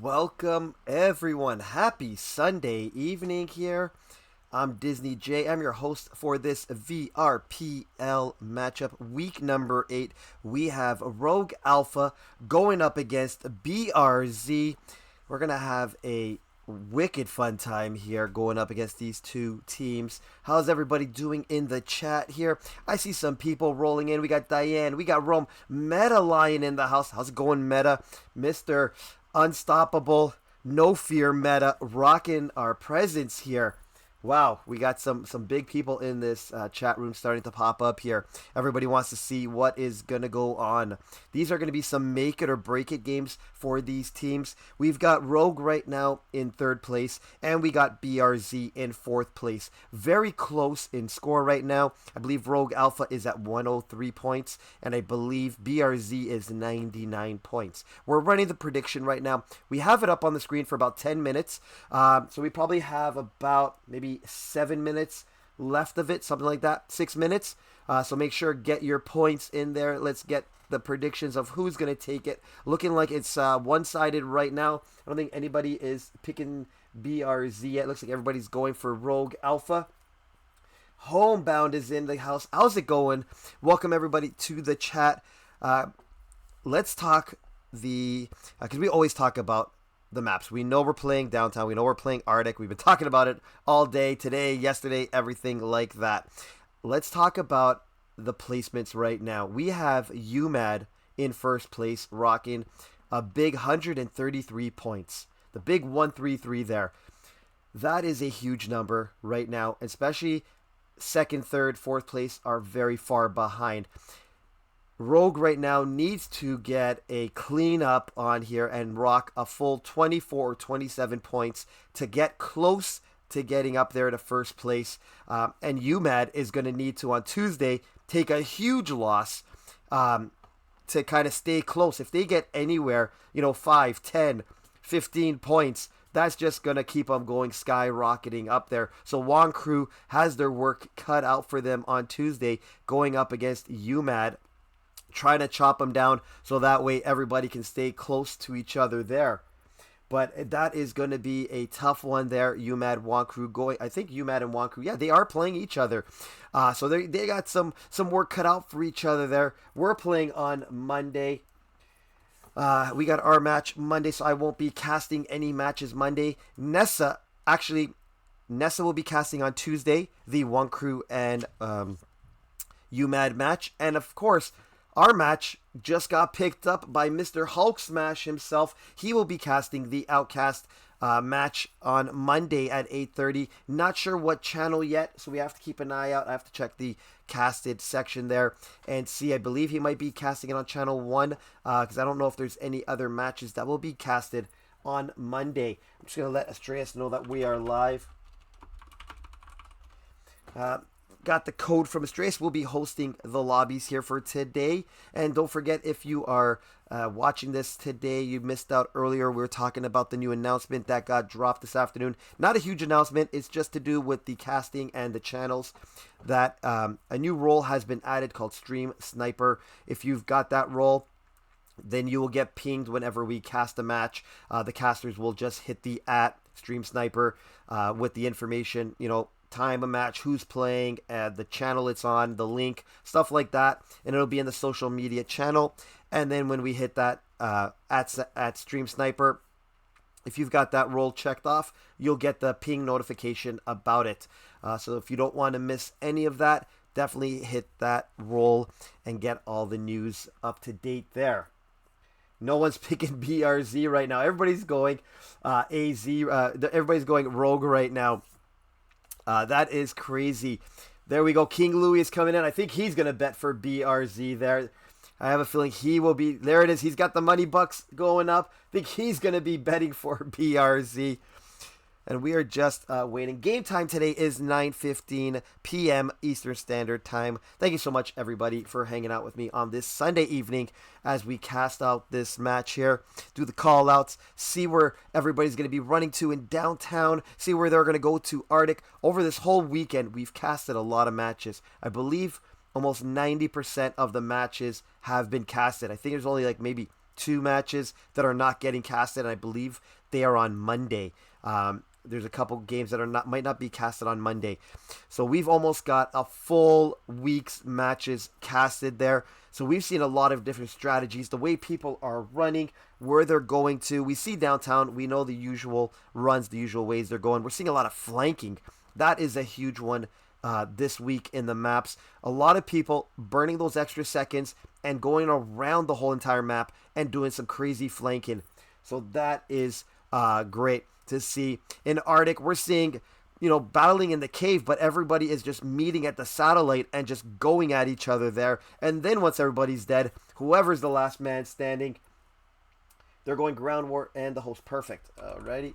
Welcome everyone. Happy Sunday evening here. I'm Disney J. I'm your host for this VRPL matchup, week number 8. We have Rogue Alpha going up against BRZ. We're going to have a wicked fun time here going up against these two teams. How's everybody doing in the chat here? I see some people rolling in. We got Diane, we got Rome, Meta Lion in the house. How's it going, Meta? Mr. Unstoppable, no fear Meta, rocking our presence here. Wow, we got some big people in this chat room starting to pop up here. Everybody wants to see what is gonna go on. These are gonna be some make it or break it games for these teams. We've got Rogue right now in third place, and we got BRZ in fourth place. Very close in score right now. I believe Rogue Alpha is at 103 points, and I believe BRZ is 99 points. We're running the prediction right now. We have it up on the screen for about 10 minutes, so we probably have about maybe 7 minutes left of it, something like that, 6 minutes. So make sure get your points in there. Let's get the predictions of who's going to take it. Looking like it's one-sided right now. I don't think anybody is picking BRZ yet. Looks like everybody's going for Rogue Alpha. Homebound is in the house. How's it going? Welcome everybody to the chat. Let's talk because we always talk about the maps. We know we're playing downtown. We know we're playing Arctic. We've been talking about it all day, today, yesterday, everything like that. Let's talk about the placements right now. We have UMAD in first place, rocking a big 133 points. The big 133 there. That is a huge number right now, especially second, third, fourth place are very far behind. Rogue right now needs to get a cleanup on here and rock a full 24 or 27 points to get close to getting up there to first place. And UMAD is going to need to, on Tuesday, take a huge loss to kind of stay close. If they get anywhere, 5, 10, 15 points, that's just going to keep them going skyrocketing up there. So Wong Crew has their work cut out for them on Tuesday going up against UMAD, trying to chop them down so that way everybody can stay close to each other there. But that is going to be a tough one there. UMAD, Wankru going. I think UMAD and Wankru, yeah, they are playing each other. So they got some work cut out for each other there. We're playing on Monday. We got our match Monday, so I won't be casting any matches Monday. Nessa will be casting on Tuesday, the Wankru and UMAD match. And of course, our match just got picked up by Mr. Hulk Smash himself. He will be casting the Outcast match on Monday at 8:30. Not sure what channel yet, so we have to keep an eye out. I have to check the casted section there and see. I believe he might be casting it on channel 1 because I don't know if there's any other matches that will be casted on Monday. I'm just going to let Astreas know that we are live. Got the code from Astreas. We'll be hosting the lobbies here for today. And don't forget, if you are watching this today, you missed out earlier. We were talking about the new announcement that got dropped this afternoon. Not a huge announcement. It's just to do with the casting and the channels. That a new role has been added called Stream Sniper. If you've got that role, then you will get pinged whenever we cast a match. The casters will just hit the @Stream Sniper with the information, time a match, who's playing, the channel it's on, the link, stuff like that, and it'll be in the social media channel. And then when we hit that at Stream Sniper, if you've got that role checked off, you'll get the ping notification about it. So if you don't want to miss any of that, definitely hit that role and get all the news up to date there. No one's picking BRZ right now. Everybody's going AZ. Everybody's going Rogue right now. That is crazy. There we go. King Louis is coming in. I think he's going to bet for BRZ there. I have a feeling he will be. There it is. He's got the money bucks going up. I think he's going to be betting for BRZ. And we are just waiting. Game time today is 9:15 p.m. Eastern Standard Time. Thank you so much, everybody, for hanging out with me on this Sunday evening as we cast out this match here. Do the call-outs. See where everybody's going to be running to in downtown. See where they're going to go to Arctic. Over this whole weekend, we've casted a lot of matches. I believe almost 90% of the matches have been casted. I think there's only like maybe 2 matches that are not getting casted, and I believe they are on Monday. There's a couple games that might not be casted on Monday. So we've almost got a full week's matches casted there. So we've seen a lot of different strategies, the way people are running, where they're going to. We see downtown, we know the usual runs, the usual ways they're going. We're seeing a lot of flanking. That is a huge one this week in the maps. A lot of people burning those extra seconds and going around the whole entire map and doing some crazy flanking. So that is great to see. In Arctic, we're seeing, battling in the cave, but everybody is just meeting at the satellite and just going at each other there. And then once everybody's dead, whoever's the last man standing, they're going ground war and the host. Perfect. Alrighty.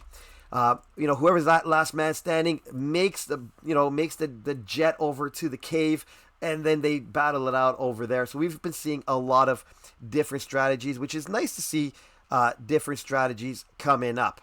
Whoever's that last man standing makes the jet over to the cave, and then they battle it out over there. So we've been seeing a lot of different strategies, which is nice to see different strategies coming up.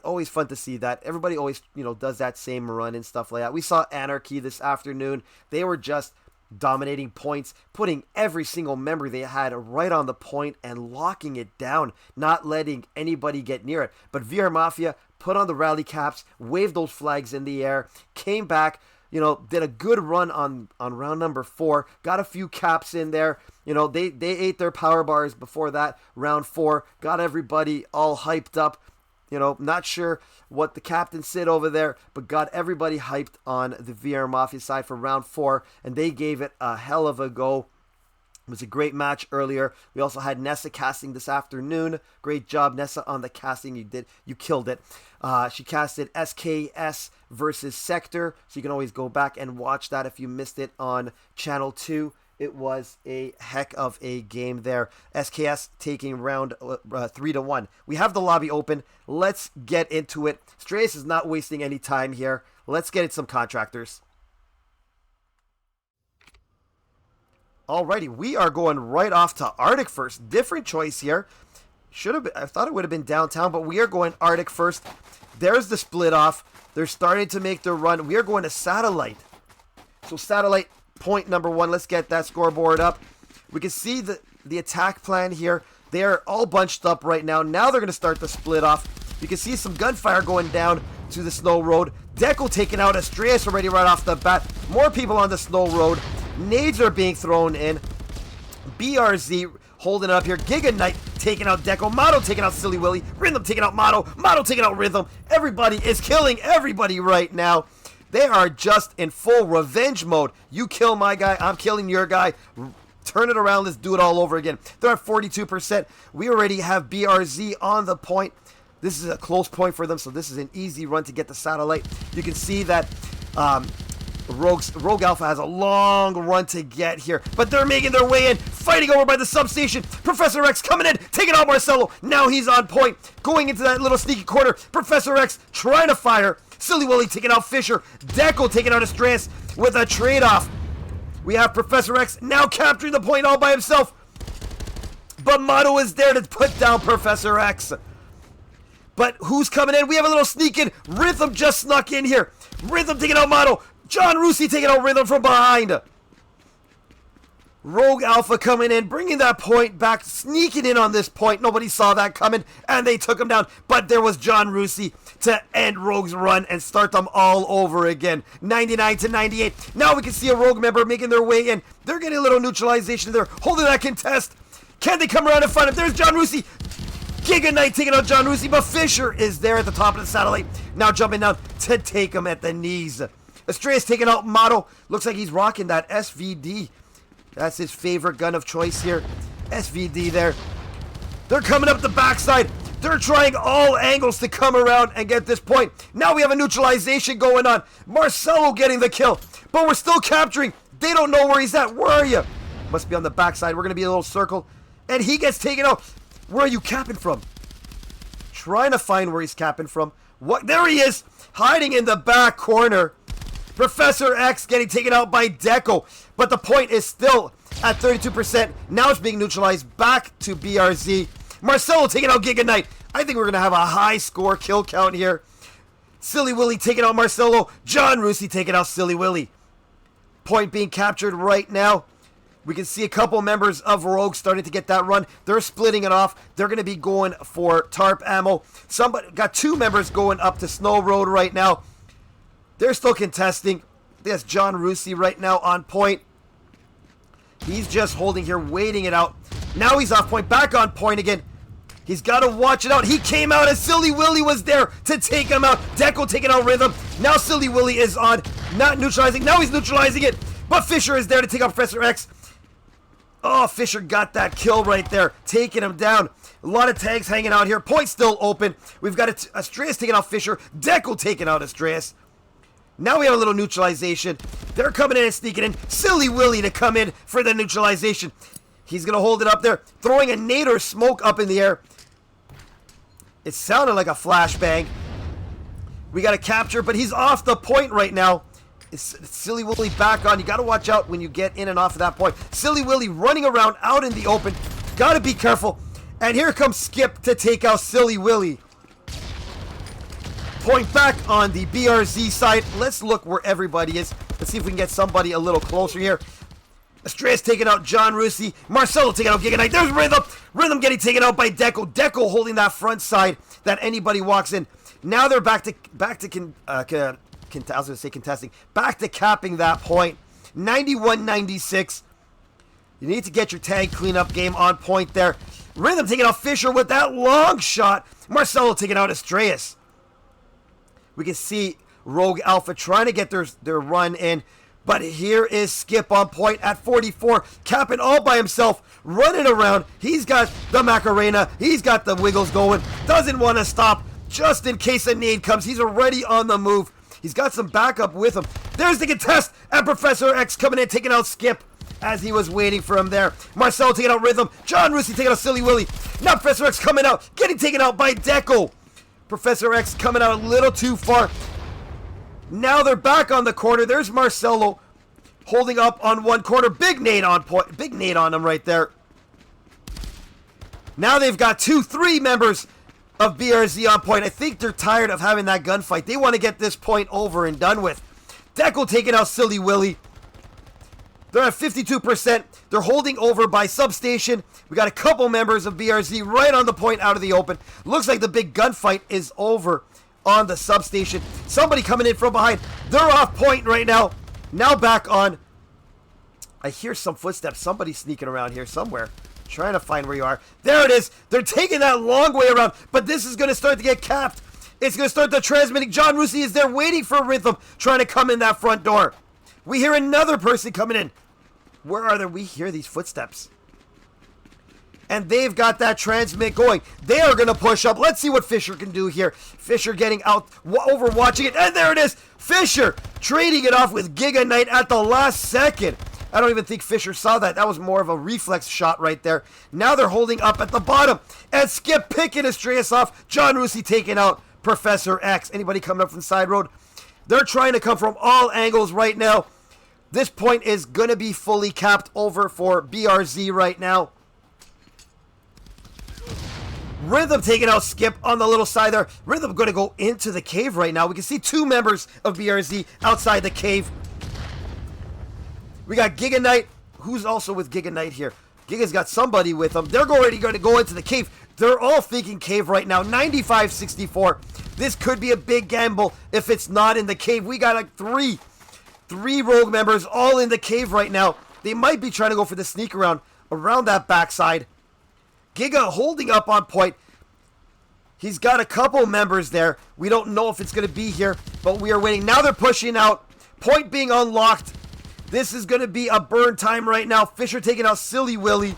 Always fun to see that. Everybody always, does that same run and stuff like that. We saw Anarchy this afternoon. They were just dominating points, putting every single member they had right on the point and locking it down, not letting anybody get near it. But VR Mafia put on the rally caps, waved those flags in the air, came back, did a good run on round number 4, got a few caps in there. They ate their power bars before that. Round 4, got everybody all hyped up. Not sure what the captain said over there, but got everybody hyped on the VR Mafia side for round 4, and they gave it a hell of a go. It was a great match earlier. We also had Nessa casting this afternoon. Great job, Nessa, on the casting. You killed it. She casted SKS versus Sector, so you can always go back and watch that if you missed it on Channel 2. It was a heck of a game there. SKS taking round 3-1. We have the lobby open. Let's get into it. Strayus is not wasting any time here. Let's get it some contractors. Alrighty, we are going right off to Arctic first. Different choice here. I thought it would have been downtown, but we are going Arctic first. There's the split off. They're starting to make their run. We are going to Satellite. So Satellite, point number 1. Let's get that scoreboard up. We can see the attack plan here. They're all bunched up right now. Now they're going to start the split off. You can see some gunfire going down to the snow road. Deco taking out Astraeus already right off the bat. More people on the snow road. Nades are being thrown in. BRZ holding it up here. Giga Knight taking out Deco. Motto taking out Silly Willy. Rhythm taking out Motto. Motto taking out Rhythm. Everybody is killing everybody right now. They are just in full revenge mode. You kill my guy, I'm killing your guy. Turn it around, let's do it all over again. They're at 42%. We already have BRZ on the point. This is a close point for them, so this is an easy run to get the satellite. You can see that Rogue Alpha has a long run to get here, but they're making their way in, fighting over by the substation. Professor X coming in, taking out Marcelo. Now he's on point, going into that little sneaky corner. Professor X trying to fire. Silly Willy taking out Fisher. Deco taking out Astraeus with a trade-off. We have Professor X now capturing the point all by himself. But Motto is there to put down Professor X. But who's coming in? We have a little sneak in. Rhythm just snuck in here. Rhythm taking out Motto. John Rusi taking out Rhythm from behind. Rogue Alpha coming in, bringing that point back, sneaking in on this point. Nobody saw that coming, and they took him down. But there was John Rusi to end Rogue's run and start them all over again. 99-98. Now we can see a Rogue member making their way in. They're getting a little neutralization there, holding that contest. Can they come around and find him? There's John Rusi. Giga Knight taking out John Rusi, but Fisher is there at the top of the satellite. Now jumping down to take him at the knees. Astraeus taking out Motto. Looks like he's rocking that SVD. That's his favorite gun of choice here. SVD there. They're coming up the backside. They're trying all angles to come around and get this point. Now we have a neutralization going on. Marcelo getting the kill. But we're still capturing. They don't know where he's at. Where are you? Must be on the backside. We're going to be a little circle. And he gets taken out. Where are you capping from? Trying to find where he's capping from. What? There he is. Hiding in the back corner. Professor X getting taken out by Deco. But the point is still at 32%. Now it's being neutralized back to BRZ. Marcelo taking out Giga Knight. I think we're going to have a high score kill count here. Silly Willy taking out Marcelo. John Rusi taking out Silly Willy. Point being captured right now. We can see a couple members of Rogue starting to get that run. They're splitting it off. They're going to be going for tarp ammo. Somebody got 2 members going up to Snow Road right now. They're still contesting. There's John Rusi right now on point. He's just holding here, waiting it out. Now he's off point, back on point again. He's got to watch it out. He came out as Silly Willy was there to take him out. Deco taking out Rhythm. Now Silly Willy is on, not neutralizing. Now he's neutralizing it. But Fisher is there to take out Professor X. Oh, Fisher got that kill right there, taking him down. A lot of tags hanging out here. Point still open. We've got Astraeus taking out Fisher. Deco taking out Astraeus. Now we have a little neutralization. They're coming in and sneaking in. Silly Willy to come in for the neutralization. He's going to hold it up there, throwing a nade or smoke up in the air. It sounded like a flashbang. We got to capture, but he's off the point right now. It's Silly Willy back on. You got to watch out when you get in and off of that point. Silly Willy running around out in the open. Got to be careful. And here comes Skip to take out Silly Willy. Point back on the BRZ side. Let's look where everybody is. Let's see if we can get somebody a little closer here. Estrellas taking out John Russi. Marcelo taking out Giga Knight. There's Rhythm. Rhythm getting taken out by Deco. Deco holding that front side that anybody walks in. Now they're back to contesting. Back to capping that point. 91-96. You need to get your tag cleanup game on point there. Rhythm taking out Fisher with that long shot. Marcelo taking out Estrellas. We can see Rogue Alpha trying to get their run in. But here is Skip on point at 44, capping all by himself, running around. He's got the Macarena. He's got the wiggles going. Doesn't want to stop just in case a nade comes. He's already on the move. He's got some backup with him. There's the contest, and Professor X coming in, taking out Skip as he was waiting for him there. Marcelo taking out Rhythm. John Russi taking out Silly Willy. Now Professor X coming out, getting taken out by Deco. Professor X coming out a little too far. Now they're back on the corner. There's Marcelo holding up on one corner. Big nade on point. Big nade on him right there. Now they've got 3 members of BRZ on point. I think they're tired of having that gunfight. They want to get this point over and done with. Deco taking out Silly Willy. They're at 52%. They're holding over by Substation. We got a couple members of BRZ right on the point out of the open. Looks like the big gunfight is over on the Substation. Somebody coming in from behind. They're off point right now. Now back on. I hear some footsteps. Somebody sneaking around here somewhere. Trying to find where you are. There it is. They're taking that long way around. But this is going to start to get capped. It's going to start the transmitting. John Russi is there waiting for Rhythm. Trying to come in that front door. We hear another person coming in. Where are they? We hear these footsteps. And they've got that transmit going. They are going to push up. Let's see what Fisher can do here. Fisher getting out, overwatching it. And there it is. Fisher trading it off with Giga Knight at the last second. I don't even think Fisher saw that. That was more of a reflex shot right there. Now they're holding up at the bottom. And Skip picking Estrellas off. John Russi taking out Professor X. Anybody coming up from the side road? They're trying to come from all angles right now. This point is going to be fully capped over for BRZ right now. Rhythm taking out Skip on the little side there. Rhythm going to go into the cave right now. We can see 2 members of BRZ outside the cave. We got Giga Knight, who's also with Giga Knight here. Giga's got somebody with him. They're already going to go into the cave. They're all thinking cave right now. 95-64. This could be a big gamble if it's not in the cave. We got like three rogue members all in the cave right now. They might be trying to go for the sneak around that backside. Giga holding up on point. He's got a couple members there. We don't know if it's going to be here, but we are waiting. Now they're pushing out. Point being unlocked. This is going to be a burn time right now. Fisher taking out Silly Willy.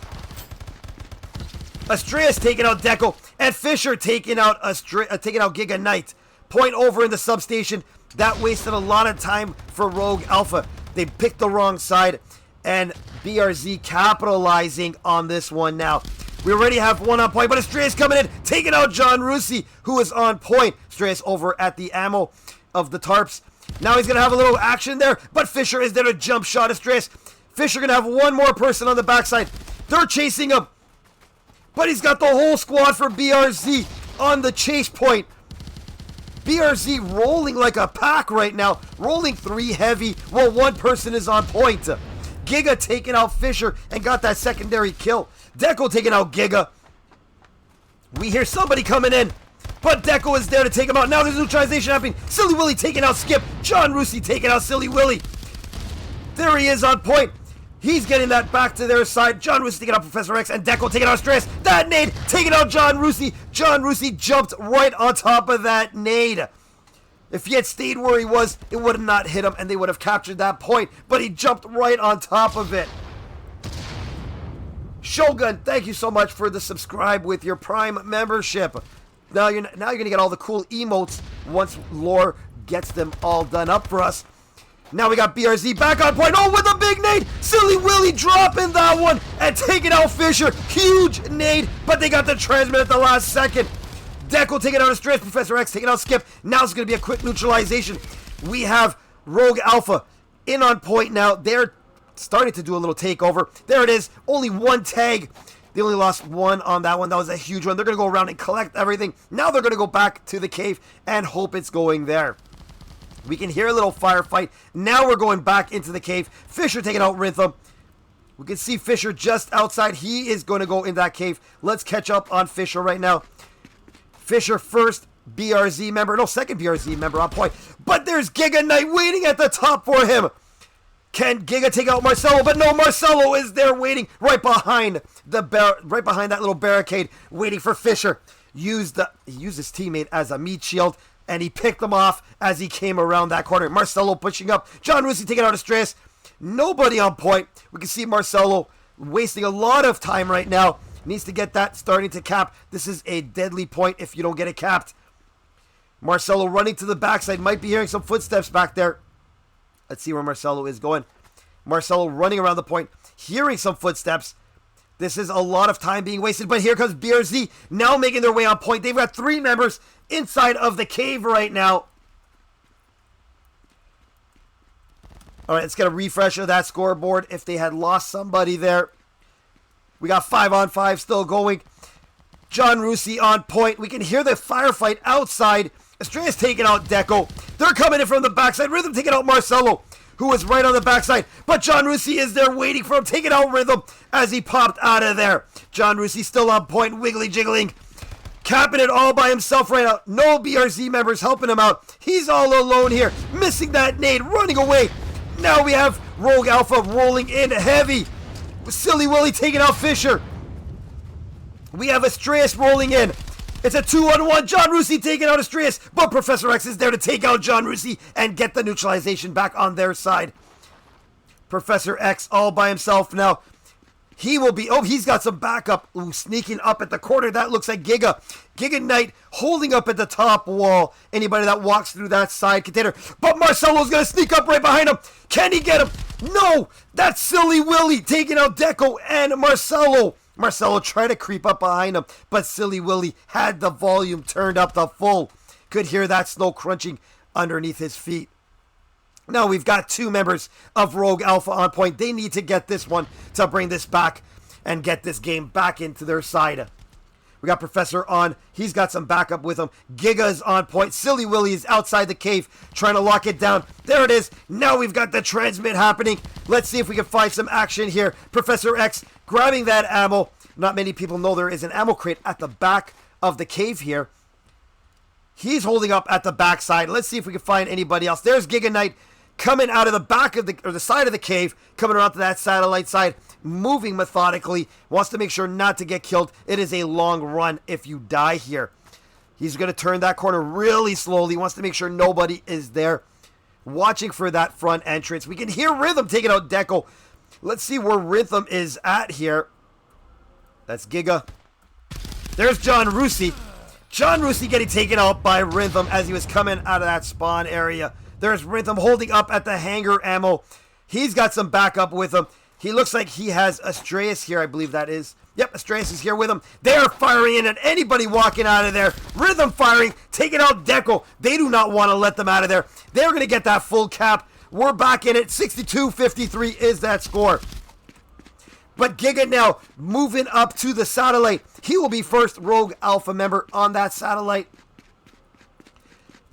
Estrellas taking out Deco. And Fisher taking out Giga Knight. Point over in the substation. That wasted a lot of time for Rogue Alpha. They picked the wrong side. And BRZ capitalizing on this one now. We already have one on point, but Estrellas coming in, taking out John Russi, who is on point. Estrellas over at the ammo of the tarps. Now he's going to have a little action there, but Fisher is there to jump shot Estrellas. Fisher going to have one more person on the backside. They're chasing him, but he's got the whole squad for BRZ on the chase point. BRZ rolling like a pack right now, rolling 3 heavy while one person is on point. Giga taking out Fisher and got that secondary kill. Deco taking out Giga. We hear somebody coming in, but Deco is there to take him out. Now there's neutralization happening. Silly Willy taking out Skip. John Russi taking out Silly Willy. There he is on point. He's getting that back to their side. John Russi taking out Professor X and Deco taking out Stress. That nade taking out John Russi. John Russi jumped right on top of that nade. If he had stayed where he was, it would have not hit him and they would have captured that point. But he jumped right on top of it. Shogun, thank you so much for the subscribe with your Prime membership. Now you're going to get all the cool emotes once lore gets them all done up for us. Now we got BRZ back on point. Oh, with a big nade. Silly Willy dropping that one and taking out Fisher. Huge nade, but they got the transmit at the last second. Deco taking out a stretch. Professor X taking out Skip. Now it's going to be a quick neutralization. We have Rogue Alpha in on point now. They're starting to do a little takeover. There it is. Only one tag. They only lost one on that one. That was a huge one. They're going to go around and collect everything. Now they're going to go back to the cave and hope it's going there. We can hear a little firefight. Now we're going back into the cave. Fisher taking out Rhythm. We can see Fisher just outside. He is going to go in that cave. Let's catch up on Fisher right now. Fisher first BRZ member. No, second BRZ member on point. But there's Giga Knight waiting at the top for him. Can Giga take out Marcelo? But no, Marcelo is there waiting right behind that little barricade, waiting for Fisher. He used his teammate as a meat shield, and he picked them off as he came around that corner. Marcelo pushing up. John Rusi taking out Estrellas. Nobody on point. We can see Marcelo wasting a lot of time right now. Needs to get that starting to cap. This is a deadly point if you don't get it capped. Marcelo running to the backside. Might be hearing some footsteps back there. Let's see where Marcelo is going. Marcelo running around the point. Hearing some footsteps. This is a lot of time being wasted. But here comes BRZ now making their way on point. They've got 3 members inside of the cave right now. All right, let's get a refresh of that scoreboard if they had lost somebody there. We got 5-on-5 still going. John Rusi on point. We can hear the firefight outside. Estrellas taking out Deco. They're coming in from the backside. Rhythm taking out Marcelo, who was right on the backside. But John Rusi is there waiting for him, taking out Rhythm as he popped out of there. John Rusi still on point, wiggly jiggling. Capping it all by himself right now. No BRZ members helping him out. He's all alone here. Missing that nade, running away. Now we have Rogue Alpha rolling in heavy. Silly Willy taking out Fisher. We have Estrellas rolling in. It's a 2-on-1. John Rusi taking out Estrellas. But Professor X is there to take out John Rusi and get the neutralization back on their side. Professor X all by himself now. He will be... Oh, he's got some backup. Ooh, sneaking up at the corner. That looks like Giga. Giga Knight holding up at the top wall. Anybody that walks through that side container. But Marcelo's going to sneak up right behind him. Can he get him? No! That's Silly Willy taking out Deco and Marcelo. Marcelo tried to creep up behind him, but Silly Willy had the volume turned up to full. Could hear that snow crunching underneath his feet. Now we've got 2 members of Rogue Alpha on point. They need to get this one to bring this back and get this game back into their side. We got Professor on. He's got some backup with him. Giga's on point. Silly Willy is outside the cave trying to lock it down. There it is. Now we've got the transmit happening. Let's see if we can find some action here. Professor X grabbing that ammo. Not many people know there is an ammo crate at the back of the cave here. He's holding up at the backside. Let's see if we can find anybody else. There's Giga Knight coming out of the back of the side of the cave, coming around to that satellite side, moving methodically, wants to make sure not to get killed. It is a long run if you die here. He's going to turn that corner really slowly, wants to make sure nobody is there, watching for that front entrance. We can hear Rhythm taking out Deco. Let's see where Rhythm is at here. That's Giga. There's John Rusi. John Rusi getting taken out by Rhythm as he was coming out of that spawn area. There's Rhythm holding up at the hangar ammo. He's got some backup with him. He looks like he has Estrellas here, I believe that is. Yep, Estrellas is here with him. They're firing in at anybody walking out of there. Rhythm firing, taking out Deco. They do not want to let them out of there. They're going to get that full cap. We're back in it. 62-53 is that score. But Giga now moving up to the satellite. He will be first Rogue Alpha member on that satellite.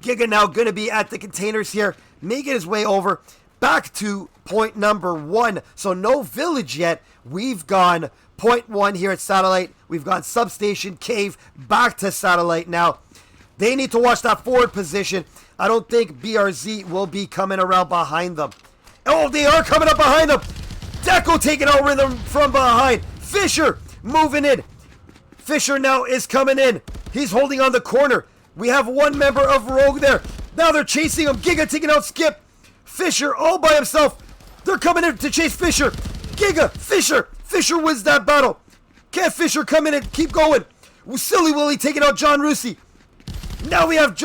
Giga now going to be at the containers here, making his way over back to point number 1. So no village yet. We've gone point 1 here at satellite. We've gone substation, cave, back to satellite now. They need to watch that forward position. I don't think BRZ will be coming around behind them. Oh, they are coming up behind them. Deco taking out Rhythm from behind. Fisher moving in. Fisher now is coming in. He's holding on the corner. We have 1 member of Rogue there. Now they're chasing him. Giga taking out Skip. Fisher all by himself. They're coming in to chase Fisher. Giga, Fisher. Fisher wins that battle. Can't Fisher come in and keep going? Silly Willy taking out John Rusi. Now we have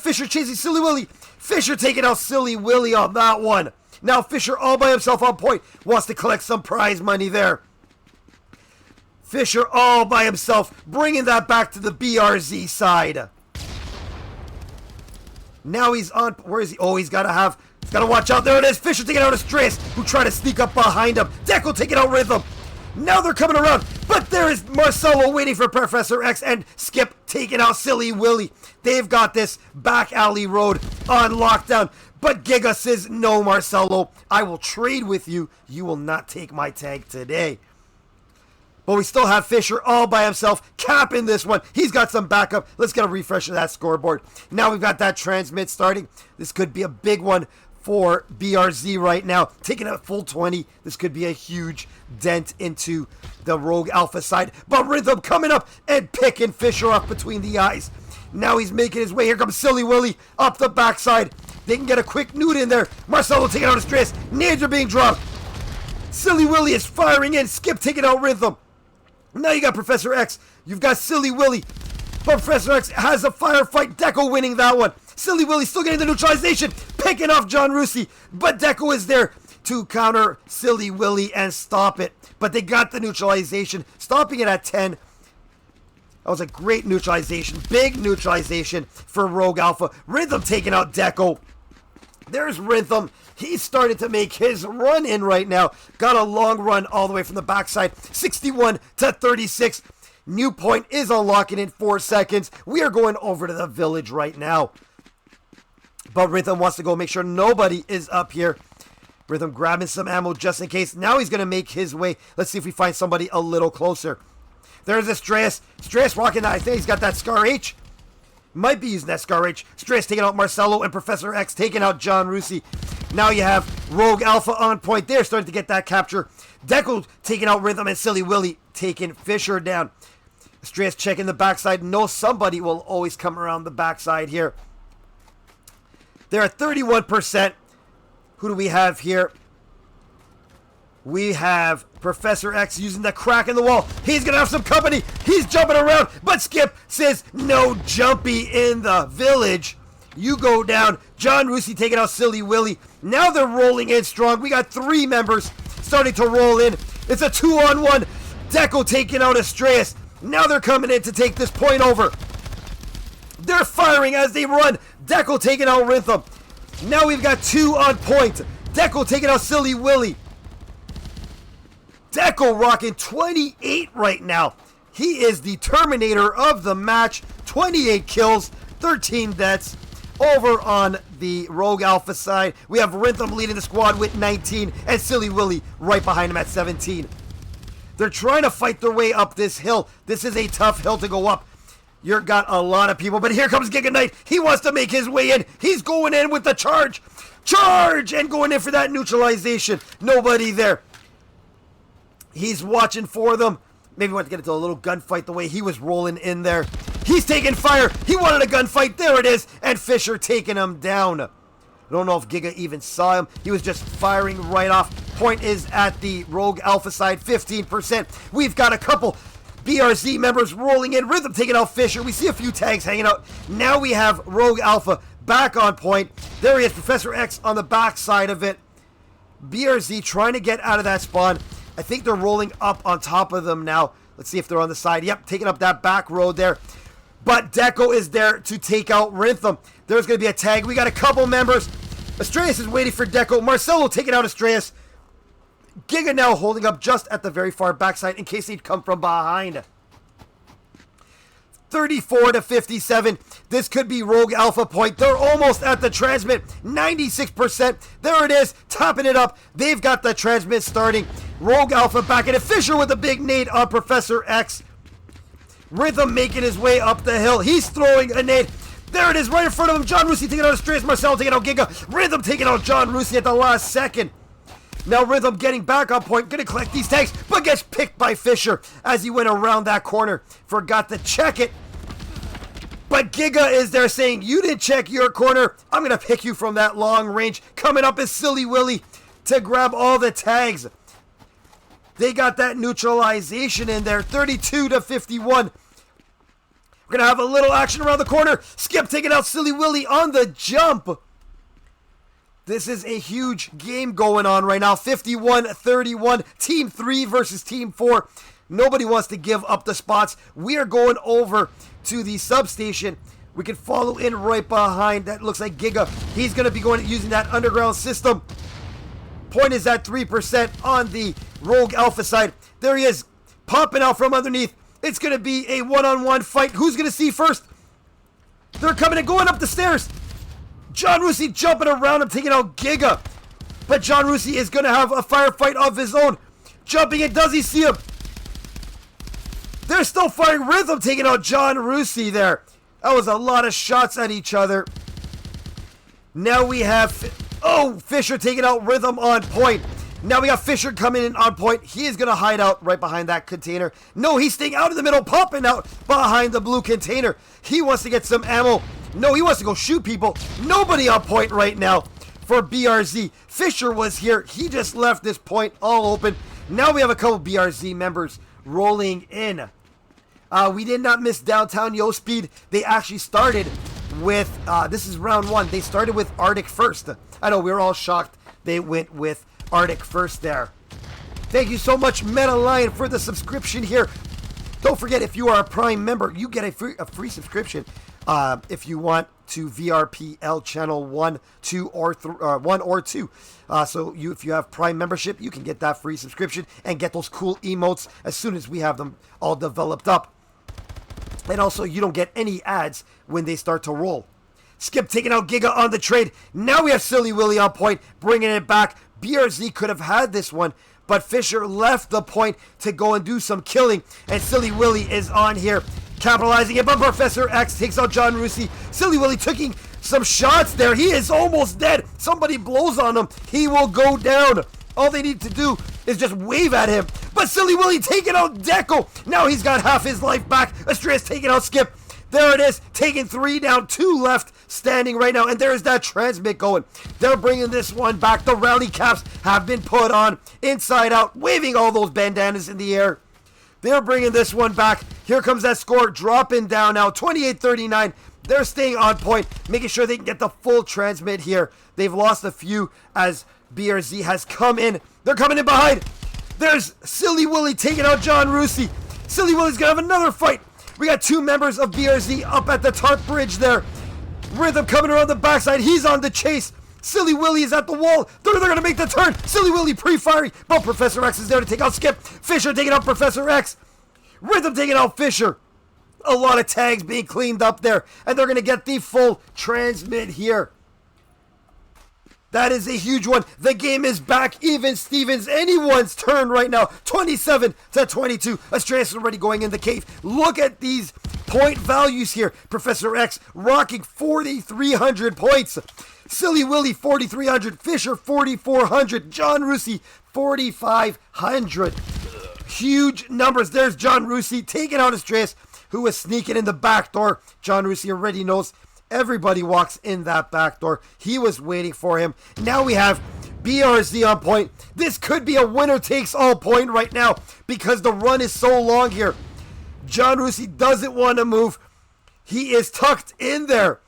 Fisher chasing Silly Willy. Fisher taking out Silly Willy on that one. Now Fisher all by himself on point. Wants to collect some prize money there. Fisher all by himself, bringing that back to the BRZ side. Now he's on. Where is he? Oh, he's got to watch out. There it is. Fisher taking out Astreus, who tried to sneak up behind him. Deco taking out Rhythm. Now they're coming around, but there is Marcelo waiting for Professor X, and Skip taking out Silly Willy. They've got this back alley road on lockdown, but Giga says, no, Marcelo, I will trade with you. You will not take my tag today. But we still have Fisher all by himself, capping this one. He's got some backup. Let's get a refresh of that scoreboard. Now we've got that transmit starting. This could be a big one for BRZ right now. Taking a full 20. This could be a huge dent into the Rogue Alpha side. But Rhythm coming up and picking Fisher off between the eyes. Now he's making his way. Here comes Silly Willy up the backside. They can get a quick nude in there. Marcelo taking out Astreus. Nades are being dropped. Silly Willy is firing in. Skip taking out Rhythm. Now you got Professor X. You've got Silly Willy. But Professor X has a firefight. Deco winning that one. Silly Willy still getting the neutralization. Picking off John Rusi. But Deco is there to counter Silly Willy and stop it. But they got the neutralization. Stopping it at 10. That was a great neutralization. Big neutralization for Rogue Alpha. Rhythm taking out Deco. There's Rhythm. He's starting to make his run in right now. Got a long run all the way from the backside. 61 to 36. New point is unlocking in 4 seconds. We are going over to the village right now. But Rhythm wants to go make sure nobody is up here. Rhythm grabbing some ammo just in case. Now he's going to make his way. Let's see if we find somebody a little closer. There's Astreus. Astreus rocking that. I think he's got that Scar H. Might be using that Scar H. Astreus taking out Marcelo and Professor X taking out John Rusi. Now you have Rogue Alpha on point. They're starting to get that capture. Deco taking out Rhythm and Silly Willy taking Fisher down. Astreus checking the backside. No, somebody will always come around the backside here. They're at 31%. Who do we have here? We have Professor X using the crack in the wall. He's going to have some company. He's jumping around. But Skip says, no jumpy in the village. You go down. John Rusi taking out Silly Willy. Now they're rolling in strong. We got 3 members starting to roll in. It's a 2-on-1. Deco taking out Astreus. Now they're coming in to take this point over. They're firing as they run. Deco taking out Rhythm. Now we've got 2 on point. Deco taking out Silly Willy. Deco rocking 28 right now. He is the Terminator of the match. 28 kills, 13 deaths. Over on the Rogue Alpha side, we have Rhythm leading the squad with 19 and Silly Willy right behind him at 17. They're trying to fight their way up this hill. This is a tough hill to go up. You've got a lot of people, but here comes Giga Knight. He wants to make his way in. He's going in with the charge. Charge! And going in for that neutralization. Nobody there. He's watching for them. Maybe want to get into a little gunfight the way he was rolling in there. He's taking fire. He wanted a gunfight. There it is. And Fisher taking him down. I don't know if Giga even saw him. He was just firing right off. Point is at the Rogue Alpha side, 15%. We've got a couple BRZ members rolling in. Rhythm taking out Fisher. We see a few tags hanging out. Now we have Rogue Alpha back on point. There he is, Professor X on the back side of it. BRZ trying to get out of that spawn. I think they're rolling up on top of them now. Let's see if they're on the side. Yep, taking up that back road there. But Deco is there to take out Rhythm. There's going to be a tag. We got a couple members. Astreus is waiting for Deco. Marcelo taking out Astreus. Giga now holding up just at the very far backside in case he'd come from behind. 34 to 57. This could be Rogue Alpha point. They're almost at the transmit. 96%. There it is. Topping it up. They've got the transmit starting. Rogue Alpha back in it. Fisher with a big nade on Professor X. Rhythm making his way up the hill. He's throwing a nade. There it is right in front of him. John Rusi taking out Astreus. Marcel taking out Giga. Rhythm taking out John Rusi at the last second. Now Rhythm getting back on point. Gonna collect these tags, but gets picked by Fisher as he went around that corner. Forgot to check it. But Giga is there saying, you didn't check your corner. I'm gonna pick you from that long range. Coming up is Silly Willy to grab all the tags. They got that neutralization in there. 32 to 51. We're going to have a little action around the corner. Skip taking out Silly Willy on the jump. This is a huge game going on right now. 51-31. Team 3 versus Team 4. Nobody wants to give up the spots. We are going over to the substation. We can follow in right behind. That looks like Giga. He's going to be going using that underground system. Point is at 3% on the Rogue Alpha side. There he is, popping out from underneath. It's going to be a one-on-one fight. Who's going to see first? They're coming and going up the stairs. John Rusi jumping around him, taking out Giga. But John Rusi is going to have a firefight of his own. Jumping in, does he see him? They're still firing Rhythm, taking out John Rusi there. That was a lot of shots at each other. Now we have, Fisher taking out Rhythm on point. Now we got Fisher coming in on point. He is going to hide out right behind that container. No, he's staying out in the middle, popping out behind the blue container. He wants to get some ammo. No, he wants to go shoot people. Nobody on point right now for BRZ. Fisher was here. He just left this point all open. Now we have a couple BRZ members rolling in. We did not miss Downtown Yo Speed. They actually started with, this is round 1. They started with Arctic first. I know, we were all shocked they went with Arctic first there. Thank you so much, Meta Lion, for the subscription here. Don't forget, if you are a Prime member, you get a free subscription if you want to VRPL channel 1, 2, or 1 or 2. So if you have Prime membership, you can get that free subscription and get those cool emotes as soon as we have them all developed up. And also, you don't get any ads when they start to roll. Skip taking out Giga on the trade. Now we have Silly Willy on point, bringing it back. BRZ could have had this one, but Fisher left the point to go and do some killing. And Silly Willy is on here, capitalizing it. But Professor X takes out John Rusi. Silly Willy taking some shots there. He is almost dead. Somebody blows on him. He will go down. All they need to do is just wave at him. But Silly Willy taking out Deco. Now he's got half his life back. Astrea's taking out Skip. There it is, taking 3 down, 2 left, standing right now. And there's that transmit going. They're bringing this one back. The rally caps have been put on inside out, waving all those bandanas in the air. They're bringing this one back. Here comes that score, dropping down now, 28-39. They're staying on point, making sure they can get the full transmit here. They've lost a few as BRZ has come in. They're coming in behind. There's Silly Willy taking out John Rusi. Silly Willy's going to have another fight. We got 2 members of BRZ up at the tarp bridge there. Rhythm coming around the backside. He's on the chase. Silly Willy is at the wall. They're going to make the turn. Silly Willy pre-firing. But Professor X is there to take out Skip. Fisher taking out Professor X. Rhythm taking out Fisher. A lot of tags being cleaned up there. And they're going to get the full transmit here. That is a huge one. The game is back. Even Stevens, anyone's turn right now. 27-22. Astreas is already going in the cave. Look at these point values here. Professor X rocking 4,300 points. Silly Willy 4,300. Fisher 4,400. John Rusi 4,500. Huge numbers. There's John Rusi taking out Astreas, who was sneaking in the back door. John Rusi already knows everybody walks in that back door. He was waiting for him. Now we have BRZ on point. This could be a winner takes all point right now because the run is so long here. John Rusi doesn't want to move. He is tucked in there.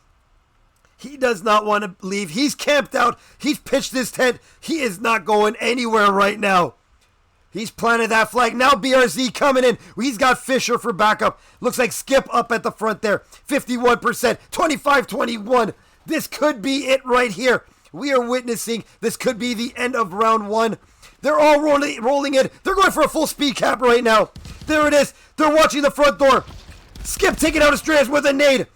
He does not want to leave. He's camped out. He's pitched his tent. He is not going anywhere right now. He's planted that flag. Now BRZ coming in. He's got Fisher for backup. Looks like Skip up at the front there. 51%. 25-21. This could be it right here. We are witnessing. This could be the end of round 1. They're all rolling in. They're going for a full speed cap right now. There it is. They're watching the front door. Skip taking out Astreas with a nade.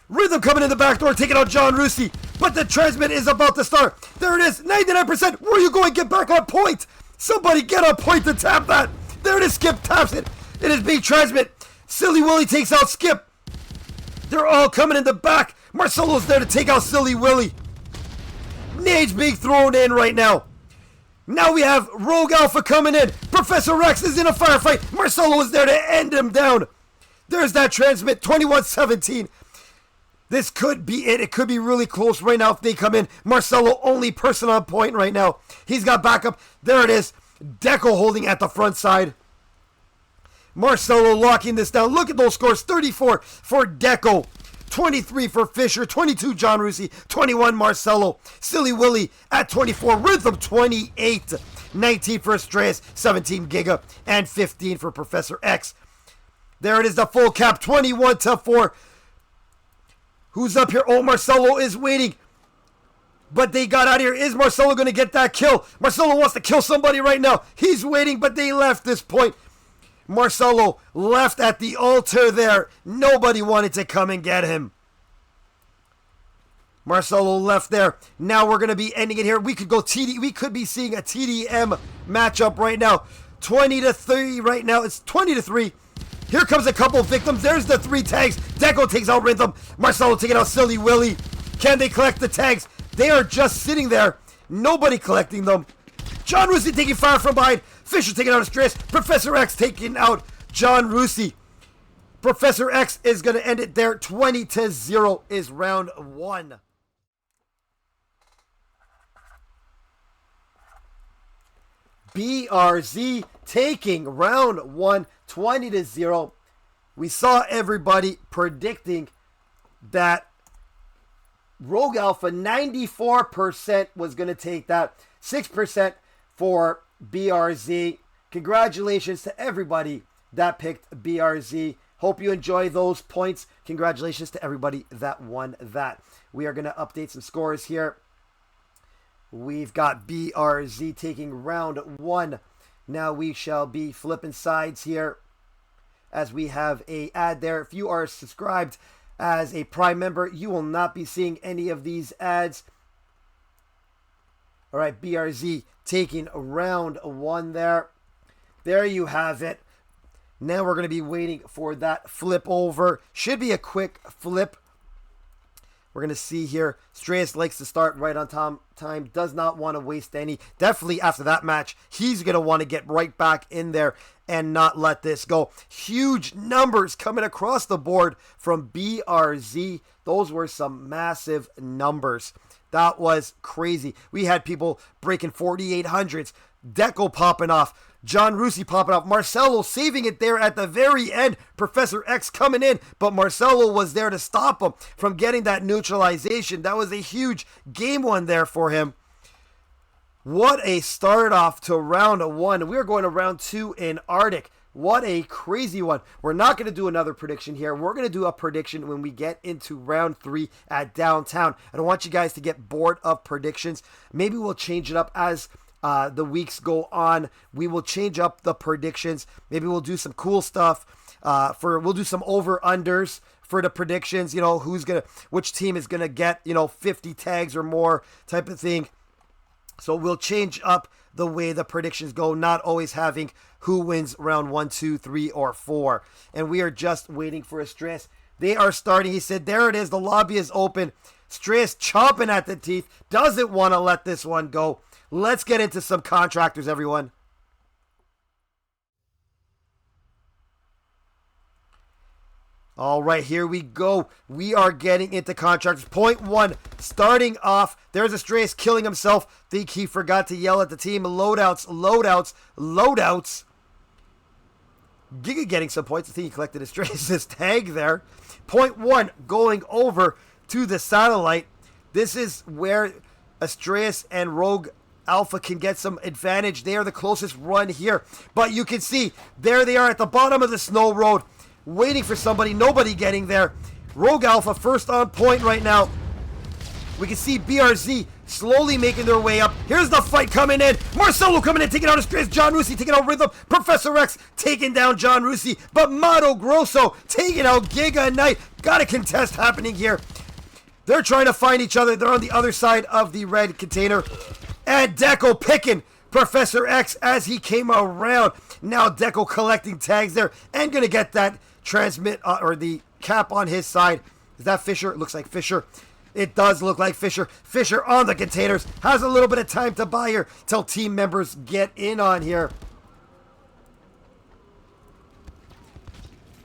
Rhythm coming in the back door, taking out John Rusi. But the transmit is about to start. There it is. 99%. Where are you going? Get back on point. Somebody get on point to tap that. There it is. Skip taps it. It is being transmit. Silly Willy takes out Skip. They're all coming in the back. Marcelo's there to take out Silly Willy. Nades being thrown in right now. Now we have Rogue Alpha coming in. Professor Rex is in a firefight. Marcelo is there to end him down. There's that transmit. 21-17. This could be it. It could be really close right now if they come in. Marcelo, only person on point right now. He's got backup. There it is. Deco holding at the front side. Marcelo locking this down. Look at those scores. 34 for Deco. 23 for Fisher, 22 John Russi, 21 Marcelo, Silly Willy at 24, Rhythm 28, 19 for Estrellas, 17 Giga, and 15 for Professor X. There it is, the full cap, 21-4. Who's up here? Oh, Marcelo is waiting. But they got out of here. Is Marcelo going to get that kill? Marcelo wants to kill somebody right now. He's waiting, but they left this point. Marcelo left at the altar there. Nobody wanted to come and get him. Marcelo left there. Now we're going to be ending it here. We could go TD. We could be seeing a TDM matchup right now. 20-3 right now. It's 20-3. Here comes a couple of victims. There's the 3 tags. Deco takes out Rhythm. Marcelo taking out Silly Willy. Can they collect the tags? They are just sitting there. Nobody collecting them. John Russi taking fire from behind. Fisher taking out Estrellas. Professor X taking out John Russi. Professor X is going to end it there. 20-0 is round 1. BRZ taking round 1, 20-0. We saw everybody predicting that Rogue Alpha, 94% was going to take that. 6% for BRZ. Congratulations to everybody that picked BRZ. Hope you enjoy those points. Congratulations to everybody that won that. We are going to update some scores here. We've got BRZ taking round 1. Now we shall be flipping sides here as we have a ad there. If you are subscribed as a Prime member, you will not be seeing any of these ads. All right, BRZ taking round 1 there. There you have it. Now we're going to be waiting for that flip over. Should be a quick flip. We're going to see here. Estrellas likes to start right on time. Does not want to waste any. Definitely after that match, he's going to want to get right back in there and not let this go. Huge numbers coming across the board from BRZ. Those were some massive numbers. That was crazy. We had people breaking 4,800s. Deco popping off. John Russi popping off. Marcelo saving it there at the very end. Professor X coming in, but Marcelo was there to stop him from getting that neutralization. That was a huge game 1 there for him. What a start off to round 1. We're going to round 2 in Arctic. What a crazy one. We're not going to do another prediction here. We're going to do a prediction when we get into round 3 at Downtown. I don't want you guys to get bored of predictions. Maybe we'll change it up as the weeks go on. We will change up the predictions. Maybe we'll do some cool stuff. We'll do some over-unders for the predictions. You know, which team is gonna get 50 tags or more type of thing. So we'll change up the way the predictions go, not always having who wins round 1, 2, 3, or 4. And we are just waiting for Estrellas. They are starting. He said, there it is. The lobby is open. Estrellas chomping at the teeth. Doesn't want to let this one go. Let's get into some contractors, everyone. All right, here we go. We are getting into contractors. Point 1, starting off. There's Estrellas killing himself. Think he forgot to yell at the team. Loadouts, loadouts, loadouts. Giga getting some points. I think he collected Estrellas' tag there. Point 1, going over to the satellite. This is where Estrellas and Rogue Alpha can get some advantage. They are the closest run here. But you can see, there they are at the bottom of the snow road, waiting for somebody. Nobody getting there. Rogue Alpha first on point right now. We can see BRZ slowly making their way up. Here's the fight coming in. Marcelo coming in, taking out Estrellas. John Russi taking out Rhythm. Professor X taking down John Russi. But Mato Grosso taking out Giga Knight. Got a contest happening here. They're trying to find each other. They're on the other side of the red container. And Deco picking Professor X as he came around. Now Deco collecting tags there and going to get that transmit or the cap on his side. Is that Fisher? It looks like Fisher. It does look like Fisher. Fisher on the containers. Has a little bit of time to buy here till team members get in on here.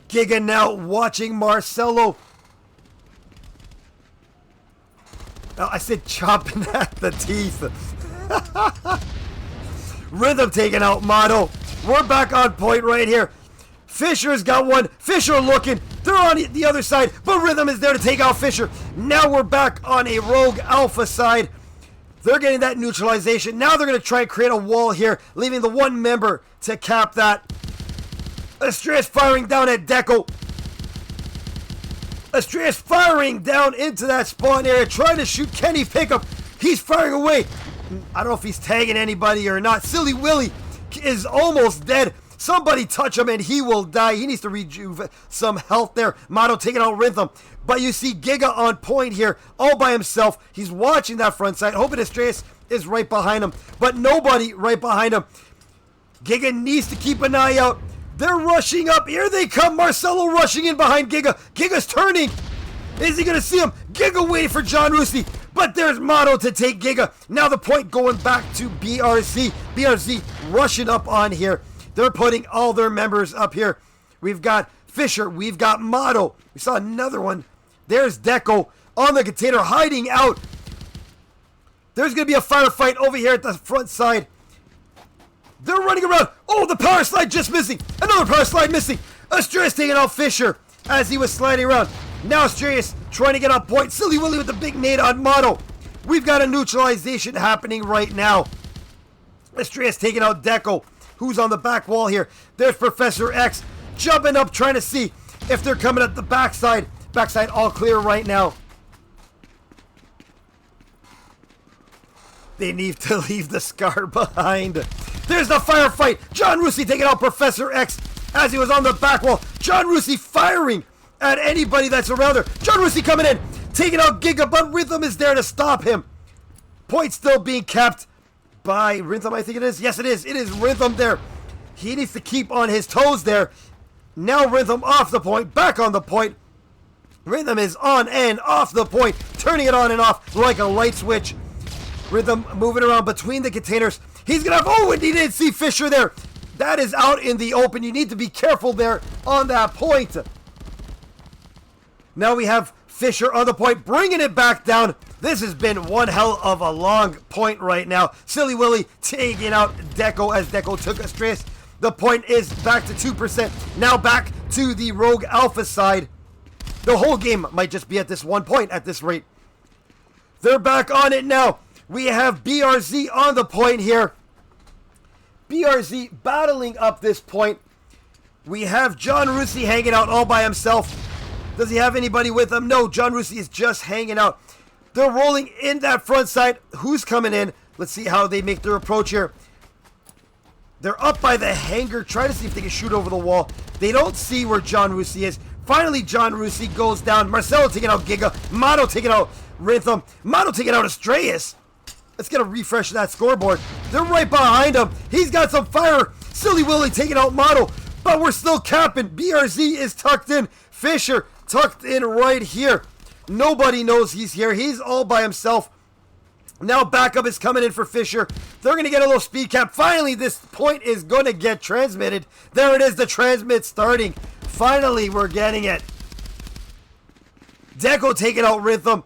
Giga now watching Marcelo. Oh, I said chopping at the teeth. Rhythm taking out Mato. We're back on point right here. Fisher's got one. Fisher looking. They're on the other side, but Rhythm is there to take out Fisher. Now we're back on a Rogue Alpha side. They're getting that neutralization. Now they're going to try and create a wall here, leaving the one member to cap that. Astreus firing down at Deco. Astreus firing down into that spawn area, trying to shoot Kenny Pickup. He's firing away. I don't know if he's tagging anybody or not. Silly Willy is almost dead. Somebody touch him and he will die. He needs to rejuve some health there. Mato taking out Rhythm. But you see Giga on point here, all by himself. He's watching that front side, hoping Astreus is right behind him. But nobody right behind him. Giga needs to keep an eye out. They're rushing up. Here they come. Marcelo rushing in behind Giga. Giga's turning. Is he going to see him? Giga waiting for John Russi. But there's Mato to take Giga. Now the point going back to BRZ. BRZ rushing up on here. They're putting all their members up here. We've got Fisher. We've got Mato. We saw another one. There's Deco on the container hiding out. There's going to be a firefight over here at the front side. They're running around. Oh, the power slide just missing. Another power slide missing. Astreus taking out Fisher as he was sliding around. Now Astreus trying to get on point. Silly Willy with the big nade on Mato. We've got a neutralization happening right now. Astreus taking out Deco, who's on the back wall here. There's Professor X jumping up, trying to see if they're coming at the backside. Backside all clear right now. They need to leave the scar behind. There's the firefight. John Russi taking out Professor X as he was on the back wall. John Russi firing at anybody that's around there. John Russi coming in, taking out Giga, but Rhythm is there to stop him. Point still being kept by Rhythm, I think it is. Yes, it is. It is Rhythm there. He needs to keep on his toes there. Now Rhythm off the point, back on the point. Rhythm is on and off the point, turning it on and off like a light switch. Rhythm moving around between the containers. He's going to have... Oh, and he didn't see Fisher there. That is out in the open. You need to be careful there on that point. Now we have Fisher on the point, bringing it back down. This has been one hell of a long point right now. Silly Willy taking out Deco as Deco took Astreus. The point is back to 2%. Now back to the Rogue Alpha side. The whole game might just be at this 1 point at this rate. They're back on it now. We have BRZ on the point here. BRZ battling up this point. We have John Russi hanging out all by himself. Does he have anybody with him? No, John Russi is just hanging out. They're rolling in that front side. Who's coming in? Let's see how they make their approach here. They're up by the hangar, trying to see if they can shoot over the wall. They don't see where John Russi is. Finally, John Russi goes down. Marcelo taking out Giga. Mato taking out Rhythm. Mato taking out Astreus. Let's get a refresh of that scoreboard. They're right behind him. He's got some fire. Silly Willy taking out Mato. But we're still capping. BRZ is tucked in. Fisher tucked in right here. Nobody knows he's here. He's all by himself. Now backup is coming in for Fisher. They're going to get a little speed cap. Finally, this point is going to get transmitted. There it is, the transmit starting. Finally, we're getting it. Deco taking out Rhythm.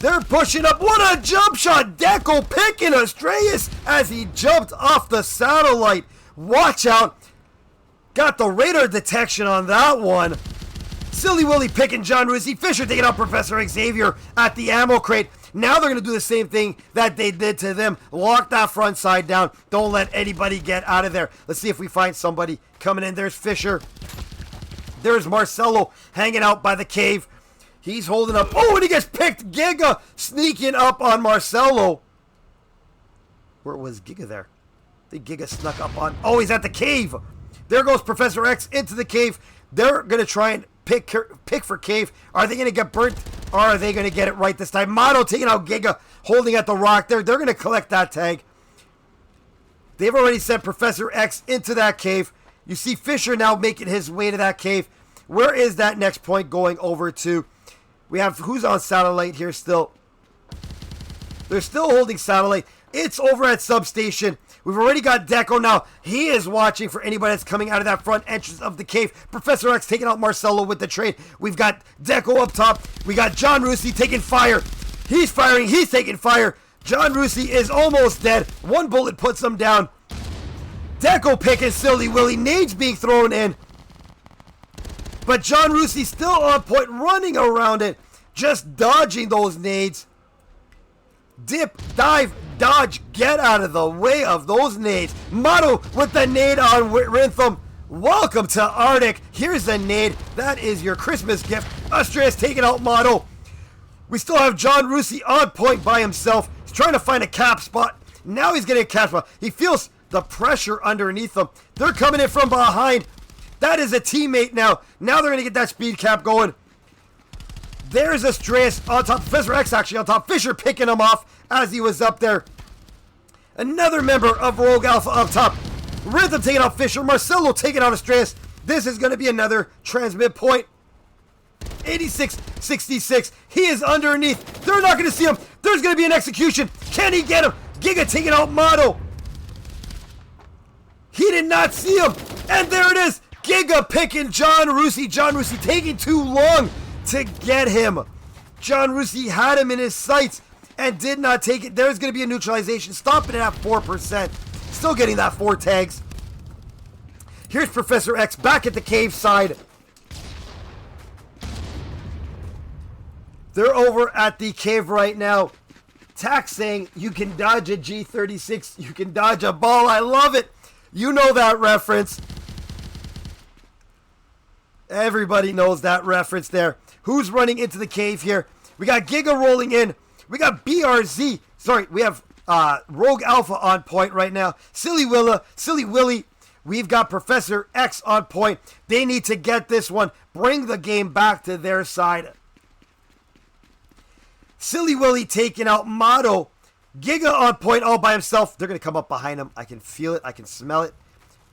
They're pushing up. What a jump shot. Deco picking Astreus as he jumped off the satellite. Watch out. Got the radar detection on that one. Silly Willy picking John Russi. Fisher taking out Professor Xavier at the ammo crate. Now they're going to do the same thing that they did to them. Lock that front side down. Don't let anybody get out of there. Let's see if we find somebody coming in. There's Fisher. There's Marcelo hanging out by the cave. He's holding up. Oh, and he gets picked. Giga sneaking up on Marcelo. Where was Giga there? I think Giga snuck up on... Oh, he's at the cave. There goes Professor X into the cave. They're going to try and pick for cave. Are they going to get burnt? Or are they going to get it right this time? Mato taking out Giga, holding at the rock there. They're going to collect that tag. They've already sent Professor X into that cave. You see Fisher now making his way to that cave. Where is that next point going over to? We have who's on satellite here still. They're still holding satellite. It's over at substation. We've already got Deco now. He is watching for anybody that's coming out of that front entrance of the cave. Professor X taking out Marcelo with the trade. We've got Deco up top. We got John Russi taking fire. He's firing. He's taking fire. John Russi is almost dead. One bullet puts him down. Deco picking Silly Willy. Nades being thrown in. But John Rusi still on point, running around it, just dodging those nades. Dip, dive, dodge, get out of the way of those nades. Motto with the nade on Rhythm. Welcome to Arctic. Here's the nade. That is your Christmas gift. Australis taking out Motto. We still have John Rusi on point by himself. He's trying to find a cap spot. Now he's getting a cap spot. He feels the pressure underneath him. They're coming in from behind. That is a teammate now. Now they're going to get that speed cap going. There's Australis on top. Professor X actually on top. Fisher picking him off as he was up there. Another member of Rogue Alpha up top. Rhythm taking out Fisher. Marcelo taking out Australis. This is going to be another transmit point. 86-66. He is underneath. They're not going to see him. There's going to be an execution. Can he get him? Giga taking out Motto. He did not see him. And there it is. Giga picking John Rusi. John Rusi taking too long to get him. John Rusi had him in his sights and did not take it. There's going to be a neutralization. Stopping it at 4%. Still getting that 4 tags. Here's Professor X back at the cave side. They're over at the cave right now. Tax saying you can dodge a G36. You can dodge a ball. I love it. You know that reference. Everybody knows that reference there. Who's running into the cave here? We got Giga rolling in. We got BRZ. Sorry, we have Rogue Alpha on point right now. Silly Willy. We've got Professor X on point. They need to get this one. Bring the game back to their side. Silly Willy taking out Motto. Giga on point all by himself. They're going to come up behind him. I can feel it. I can smell it.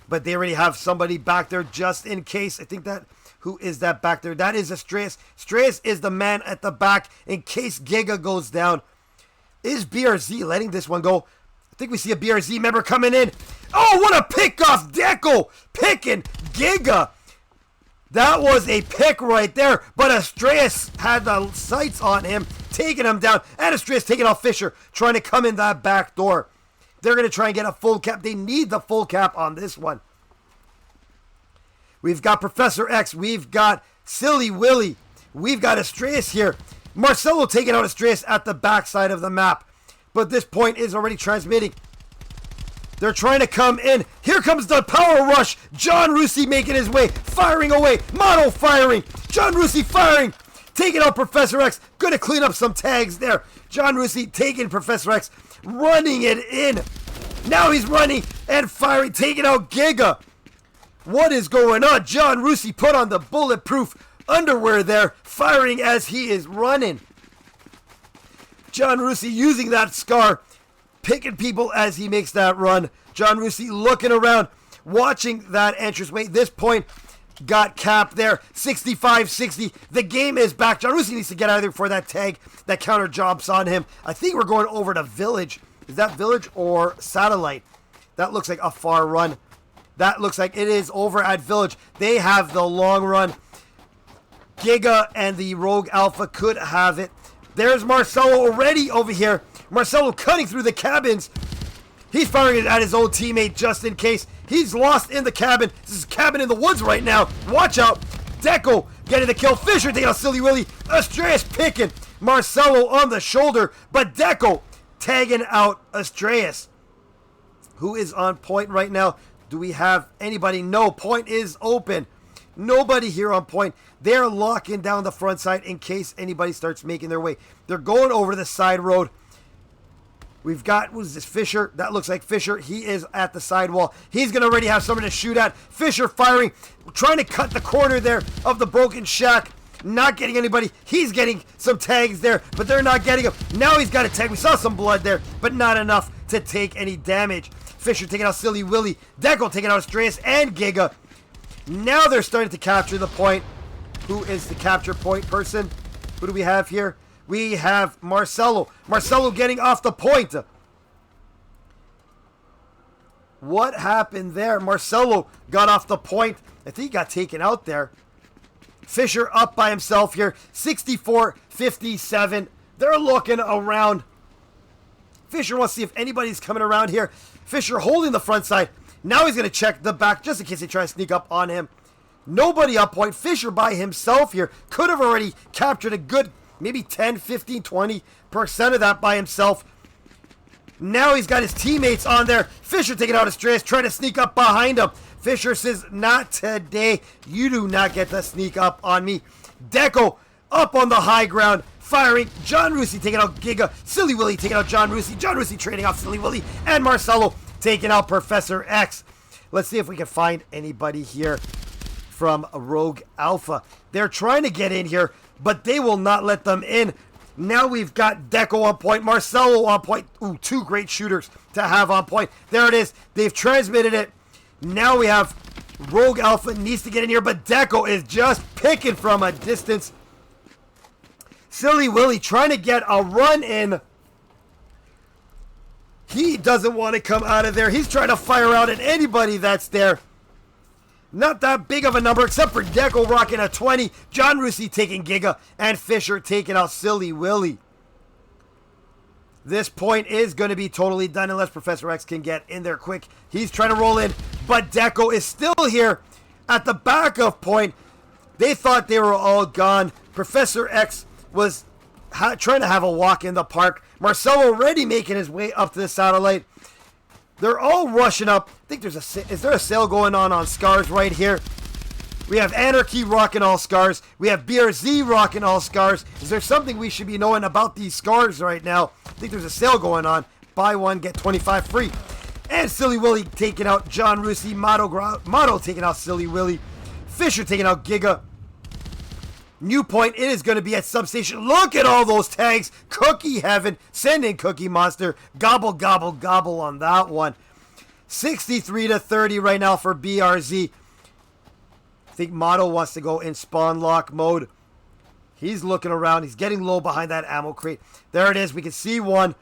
But they already have somebody back there just in case. I think that... Who is that back there? That is Australis. Australis is the man at the back in case Giga goes down. Is BRZ letting this one go? I think we see a BRZ member coming in. Oh, what a pick off. Deco picking Giga. That was a pick right there. But Australis had the sights on him, taking him down. And Australis taking off Fisher, trying to come in that back door. They're going to try and get a full cap. They need the full cap on this one. We've got Professor X. We've got Silly Willy. We've got Australis here. Marcelo taking out Australis at the backside of the map. But this point is already transmitting. They're trying to come in. Here comes the power rush. John Rusi making his way. Firing away. Motto firing. John Rusi firing. Taking out Professor X. Going to clean up some tags there. John Rusi taking Professor X. Running it in. Now he's running and firing. Taking out Giga. What is going on? John Rusi put on the bulletproof underwear there, firing as he is running. John Rusi using that scar, picking people as he makes that run. John Rusi looking around, watching that entranceway. This point got capped there, 65-60. The game is back. John Rusi needs to get out of there before that tag, that counter jumps on him. I think we're going over to Village. Is that Village or Satellite? That looks like a far run. That looks like it is over at Village. They have the long run. Giga and the Rogue Alpha could have it. There's Marcelo already over here. Marcelo cutting through the cabins. He's firing at his old teammate just in case. He's lost in the cabin. This is cabin in the woods right now. Watch out. Deco getting the kill. Fisher taking out Silly Willy. Australis picking Marcelo on the shoulder. But Deco tagging out Australis. Who is on point right now? Do we have anybody? No, point is open. Nobody here on point. They're locking down the front side in case anybody starts making their way. They're going over the side road. We've got, what is this, Fisher? That looks like Fisher. He is at the sidewall. He's going to already have someone to shoot at. Fisher firing, trying to cut the corner there of the broken shack. Not getting anybody. He's getting some tags there, but they're not getting him. Now he's got a tag. We saw some blood there, but not enough to take any damage. Fisher taking out Silly Willy. Deco taking out Australis and Giga. Now they're starting to capture the point. Who is the capture point person? Who do we have here? We have Marcelo. Marcelo getting off the point. What happened there? Marcelo got off the point. I think he got taken out there. Fisher up by himself here. 64-57. They're looking around. Fisher wants to see if anybody's coming around here. Fisher holding the front side. Now he's going to check the back just in case they try to sneak up on him. Nobody on point. Fisher by himself here. Could have already captured a good maybe 10, 15, 20% of that by himself. Now he's got his teammates on there. Fisher taking out Estrellas, trying to sneak up behind him. Fisher says, not today. You do not get to sneak up on me. Deco up on the high ground, firing. John Rusi taking out Giga. Silly Willy taking out John Rusi. John Rusi trading off Silly Willy. And Marcelo taking out Professor X. Let's see if we can find anybody here from Rogue Alpha. They're trying to get in here, but they will not let them in. Now we've got Deco on point, Marcelo on point. Ooh, two great shooters to have on point. There it is. They've transmitted it. Now we have Rogue Alpha needs to get in here, but Deco is just picking from a distance. Silly Willy trying to get a run in. He doesn't want to come out of there. He's trying to fire out at anybody that's there. Not that big of a number, except for Deco rocking a 20. John Rusi taking Giga, and Fisher taking out Silly Willy. This point is going to be totally done unless Professor X can get in there quick. He's trying to roll in, but Deco is still here at the back of point. They thought they were all gone. Professor X was trying to have a walk in the park. Marcelo already making his way up to the satellite. They're all rushing up. I think is there a sale going on Scars right here? We have Anarchy rocking all Scars. We have BRZ rocking all Scars. Is there something we should be knowing about these Scars right now? I think there's a sale going on. Buy one, get 25 free. And Silly Willy taking out John Rusi. Motto taking out Silly Willy. Fisher taking out Giga. New point, it is going to be at Substation. Look at all those tags. Cookie Heaven. Send in Cookie Monster. Gobble, gobble, gobble on that one. 63-30 right now for BRZ. I think Motto wants to go in spawn lock mode. He's looking around. He's getting low behind that ammo crate. There it is. We can see one.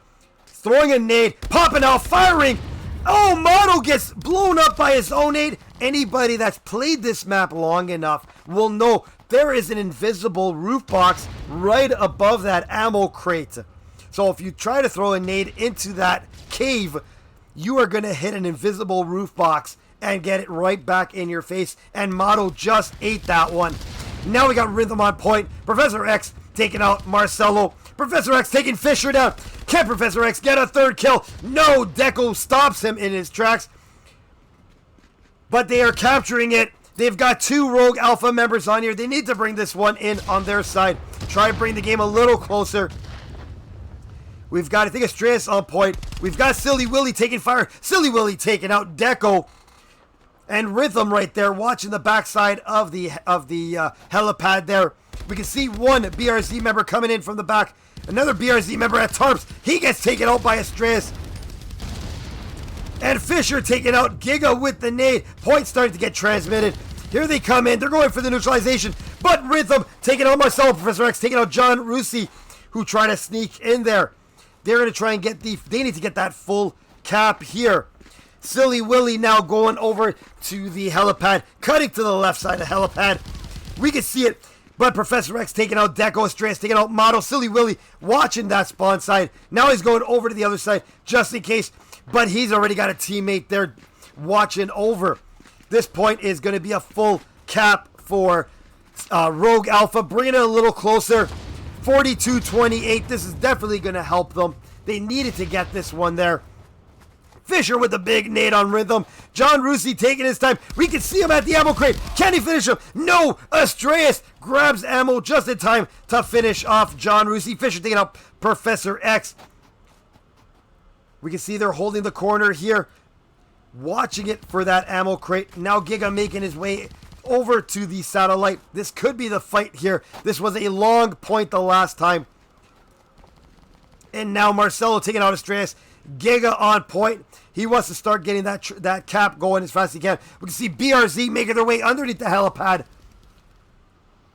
Throwing a nade. Popping out. Firing. Oh, Motto gets blown up by his own nade. Anybody that's played this map long enough will know there is an invisible roof box right above that ammo crate. So if you try to throw a nade into that cave, you are going to hit an invisible roof box and get it right back in your face. And Motto just ate that one. Now we got Rhythm on point. Professor X taking out Marcelo. Professor X taking Fisher down. Can Professor X get a third kill? No, Deco stops him in his tracks. But they are capturing it. They've got two Rogue Alpha members on here. They need to bring this one in on their side. Try and bring the game a little closer. We've got, I think, Estrellas on point. We've got Silly Willy taking fire. Silly Willy taking out Deco. And Rhythm right there watching the backside of the helipad there. We can see one BRZ member coming in from the back. Another BRZ member at Tarps. He gets taken out by Estrellas. And Fisher taking out Giga with the nade. Point starting to get transmitted. Here they come in. They're going for the neutralization. But Rhythm taking out Marcelo. Professor X taking out John Rusi, who try to sneak in there. They're going to try and get they need to get that full cap here. Silly Willy now going over to the helipad. Cutting to the left side of the helipad. We can see it. But Professor X taking out Deco. Estrellas taking out Motto. Silly Willy watching that spawn side. Now he's going over to the other side just in case. But he's already got a teammate there watching over. This point is going to be a full cap for Rogue Alpha. Bringing it a little closer. 42-28. This is definitely going to help them. They needed to get this one there. Fisher with the big nade on Rhythm. John Rusi taking his time. We can see him at the ammo crate. Can he finish him? No! Estrellas grabs ammo just in time to finish off John Rusi. Fisher taking out Professor X. We can see they're holding the corner here. Watching it for that ammo crate. Now Giga making his way over to the satellite. This could be the fight here. This was a long point the last time. And now Marcelo taking out Estrellas. Giga on point. He wants to start getting that cap going as fast as he can. We can see BRZ making their way underneath the helipad.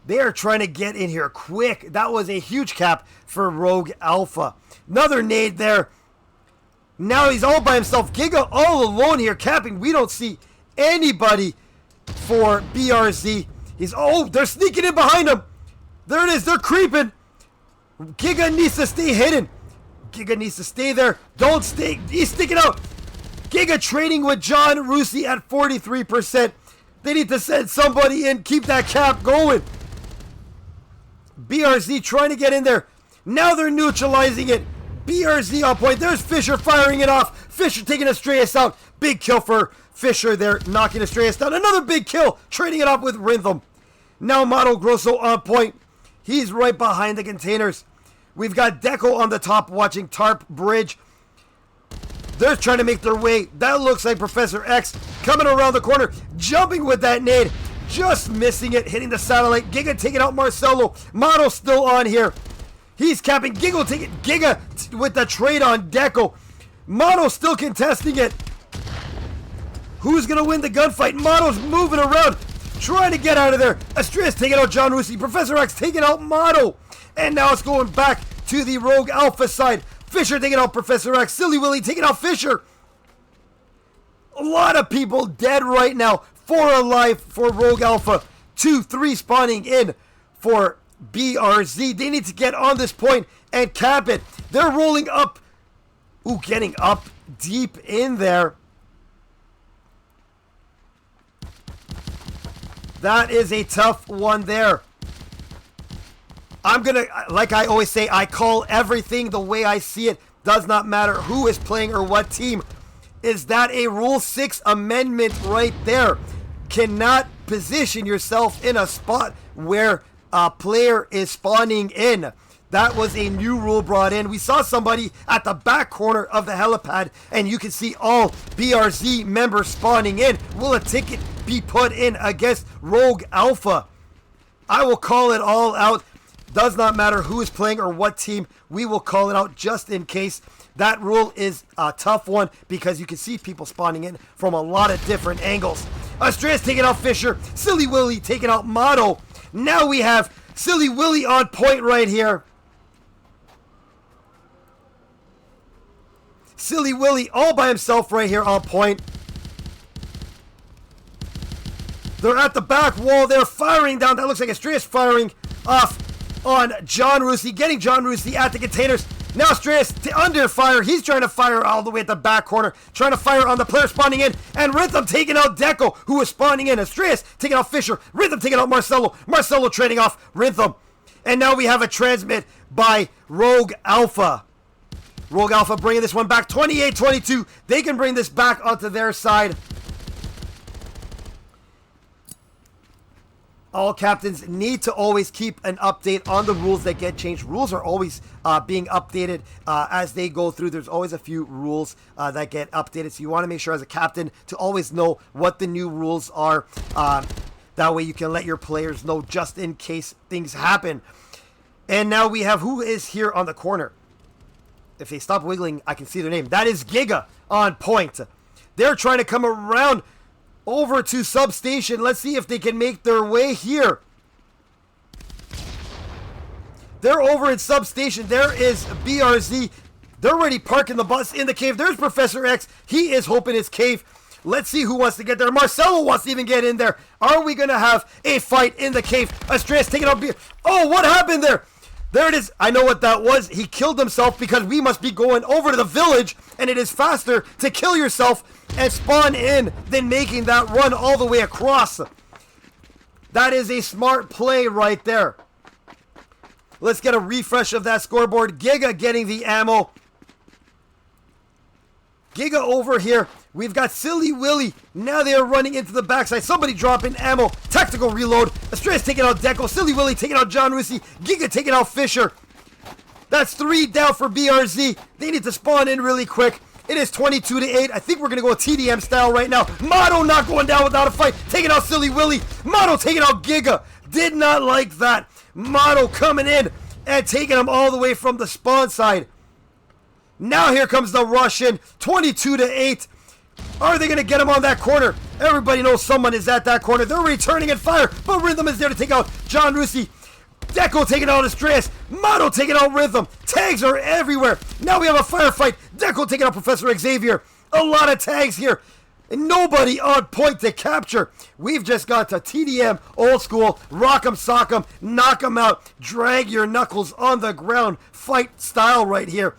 They are trying to get in here quick. That was a huge cap for Rogue Alpha. Another nade there. Now he's all by himself. Giga all alone here capping. We don't see anybody for BRZ. They're sneaking in behind him. There it is. They're creeping. Giga needs to stay hidden. Giga needs to stay there. Don't stay. He's sticking out. Giga trading with John Rusi at 43%. They need to send somebody in, keep that cap going. BRZ trying to get in there. Now they're neutralizing it. BRZ on point. There's Fisher firing it off. Fisher taking Astreus out. Big kill for Fisher there, knocking Astreus down. Another big kill, trading it up with Rhythm. Now Mato Grosso on point. He's right behind the containers. We've got Deco on the top watching Tarp Bridge. They're trying to make their way. That looks like Professor X coming around the corner, jumping with that nade. Just missing it, hitting the satellite. Giga taking out Marcelo. Mato still on here. He's capping. Giga with the trade on Deco. Mato still contesting it. Who's going to win the gunfight? Mato's moving around, trying to get out of there. Astreus taking out John Rusi. Professor X taking out Mato. And now it's going back to the Rogue Alpha side. Fisher taking out Professor X. Silly Willy taking out Fisher. A lot of people dead right now. 4 alive for Rogue Alpha. 2, 3 spawning in for BRZ. They need to get on this point and cap it. They're rolling up. Ooh, getting up deep in there. That is a tough one there. I'm going to, like I always say, I call everything the way I see it. Does not matter who is playing or what team. Is that a Rule 6 amendment right there? Cannot position yourself in a spot where a player is spawning in. That was a new rule brought in. We saw somebody at the back corner of the helipad, and you can see all BRZ members spawning in. Will a ticket be put in against Rogue Alpha? I will call it all out. Does not matter who is playing or what team. We will call it out just in case. That rule is a tough one because you can see people spawning in from a lot of different angles. Astreus taking out Fisher. Silly Willy taking out Mato. Now we have Silly Willy on point right here. Silly Willy all by himself right here on point. They're at the back wall. They're firing down. That looks like Astreus firing off on John Rusi. Getting John Rusi at the containers. Now Astreus under fire. He's trying to fire all the way at the back corner. Trying to fire on the player spawning in. And Rhythm taking out Deco, who is spawning in. Astreus taking out Fisher. Rhythm taking out Marcelo. Marcelo trading off Rhythm. And now we have a transmit by Rogue Alpha. Rogue Alpha bringing this one back. 28-22. They can bring this back onto their side. All captains need to always keep an update on the rules that get changed. Rules are always being updated as they go through. There's always a few rules that get updated. So you want to make sure as a captain to always know what the new rules are. That way you can let your players know just in case things happen. And now we have who is here on the corner. If they stop wiggling, I can see their name. That is Giga on point. They're trying to come around over to substation. Let's see if they can make their way here. They're over in substation. There is BRZ. They're already parking the bus in the cave. There's Professor X. He is hoping it's cave. Let's see who wants to get there. Marcelo wants to even get in there. Are we going to have a fight in the cave? Astreus taking out BRZ. Oh, what happened there? There it is. I know what that was. He killed himself because we must be going over to the village, and it is faster to kill yourself and spawn in than making that run all the way across. That is a smart play right there. Let's get a refresh of that scoreboard. Giga getting the ammo. Giga over here. We've got Silly Willy. Now they are running into the backside. Somebody dropping ammo. Tactical reload. Astreus taking out Deco. Silly Willy taking out John Rusi. Giga taking out Fisher. That's 3 down for BRZ. They need to spawn in really quick. It is 22-8. I think we're going to go TDM style right now. Mato not going down without a fight. Taking out Silly Willy. Mato taking out Giga. Did not like that. Mato coming in and taking him all the way from the spawn side. Now here comes the Russian. 22-8. Are they going to get him on that corner? Everybody knows someone is at that corner. They're returning at fire, but Rhythm is there to take out John Rusi. Deco taking out Astreus. Mato taking out Rhythm. Tags are everywhere. Now we have a firefight. Deco taking out Professor Xavier. A lot of tags here. And nobody on point to capture. We've just got to TDM, old school, rock 'em, sock 'em, knock 'em out, drag your knuckles on the ground, fight style right here.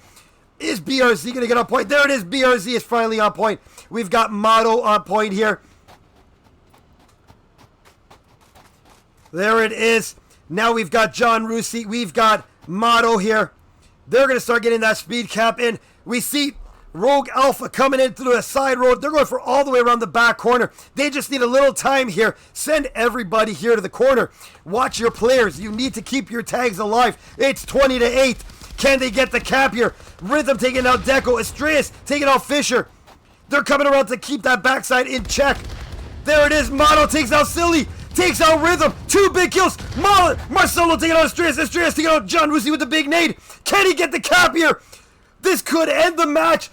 Is BRZ going to get on point? There it is. BRZ is finally on point. We've got Mato on point here. There it is. Now we've got John Rusi. We've got Motto here. They're going to start getting that speed cap in. We see Rogue Alpha coming in through a side road. They're going for all the way around the back corner. They just need a little time here. Send everybody here to the corner. Watch your players. You need to keep your tags alive. It's 20-8. Can they get the cap here? Rhythm taking out Deco. Estrellas taking out Fisher. They're coming around to keep that backside in check. There it is. Motto takes out Silly. Takes out Rhythm. 2 big kills. Marcelo taking out Estrellas. Estrellas taking out John Rusi with the big nade. Can he get the cap here? This could end the match.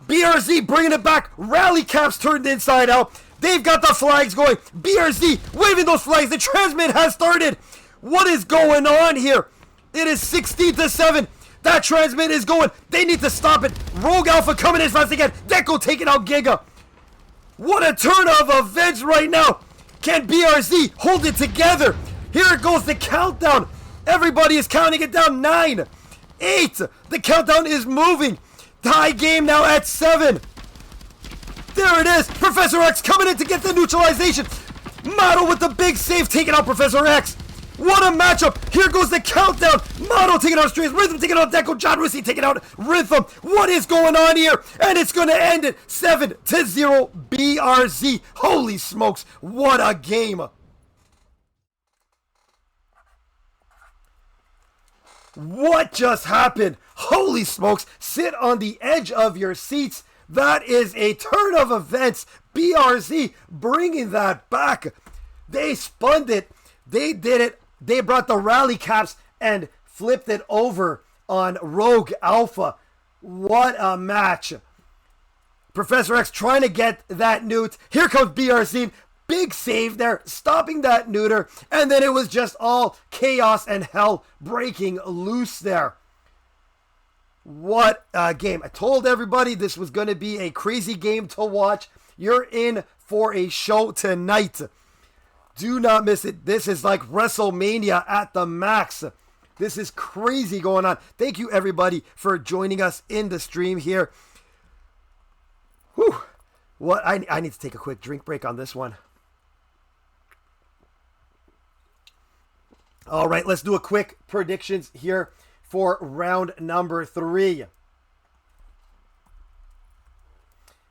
BRZ bringing it back. Rally caps turned inside out. They've got the flags going. BRZ waving those flags. The transmit has started. What is going on here? It is 16-7. That transmit is going. They need to stop it. Rogue Alpha coming in as fast as they can. Deco taking out Giga. What a turn of events right now. Can BRZ hold it together? Here it goes, the countdown. Everybody is counting it down. 9, 8. The countdown is moving. Tie game now at 7. There it is. Professor X coming in to get the neutralization. Motto with the big save taking out Professor X. What a matchup. Here goes the countdown. Motto taking out Strays. Rhythm taking out Deco. John Rusi taking out Rhythm. What is going on here? And it's going to end it 7-0 BRZ. Holy smokes. What a game. What just happened? Holy smokes. Sit on the edge of your seats. That is a turn of events. BRZ bringing that back. They spun it. They did it. They brought the rally caps and flipped it over on Rogue Alpha. What a match. Professor X trying to get that newt. Here comes BRZ. Big save there, stopping that neuter. And then it was just all chaos and hell breaking loose there. What a game. I told everybody this was going to be a crazy game to watch. You're in for a show tonight. Do not miss it. This is like WrestleMania at the max. This is crazy going on. Thank you, everybody, for joining us in the stream here. Whew. What I need to take a quick drink break on this one. All right, let's do a quick predictions here for round number 3.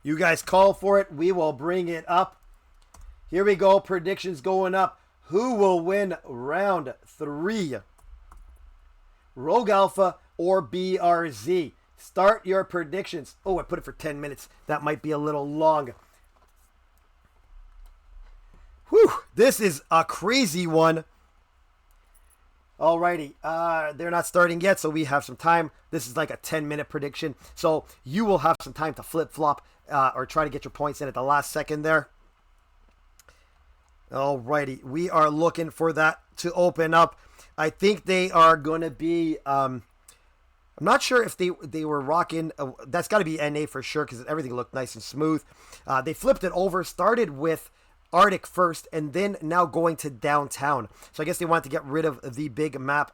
You guys call for it. We will bring it up. Here we go. Predictions going up. Who will win round 3? Rogue Alpha or BRZ? Start your predictions. Oh, I put it for 10 minutes. That might be a little long. Whew. This is a crazy one. Alrighty. They're not starting yet, so we have some time. This is like a 10-minute prediction. So you will have some time to flip-flop or try to get your points in at the last second there. Alrighty, we are looking for that to open up. I think they are going to be, I'm not sure if they were rocking, that's got to be NA for sure because everything looked nice and smooth. They flipped it over, started with Arctic first, and then now going to downtown. So I guess they wanted to get rid of the big map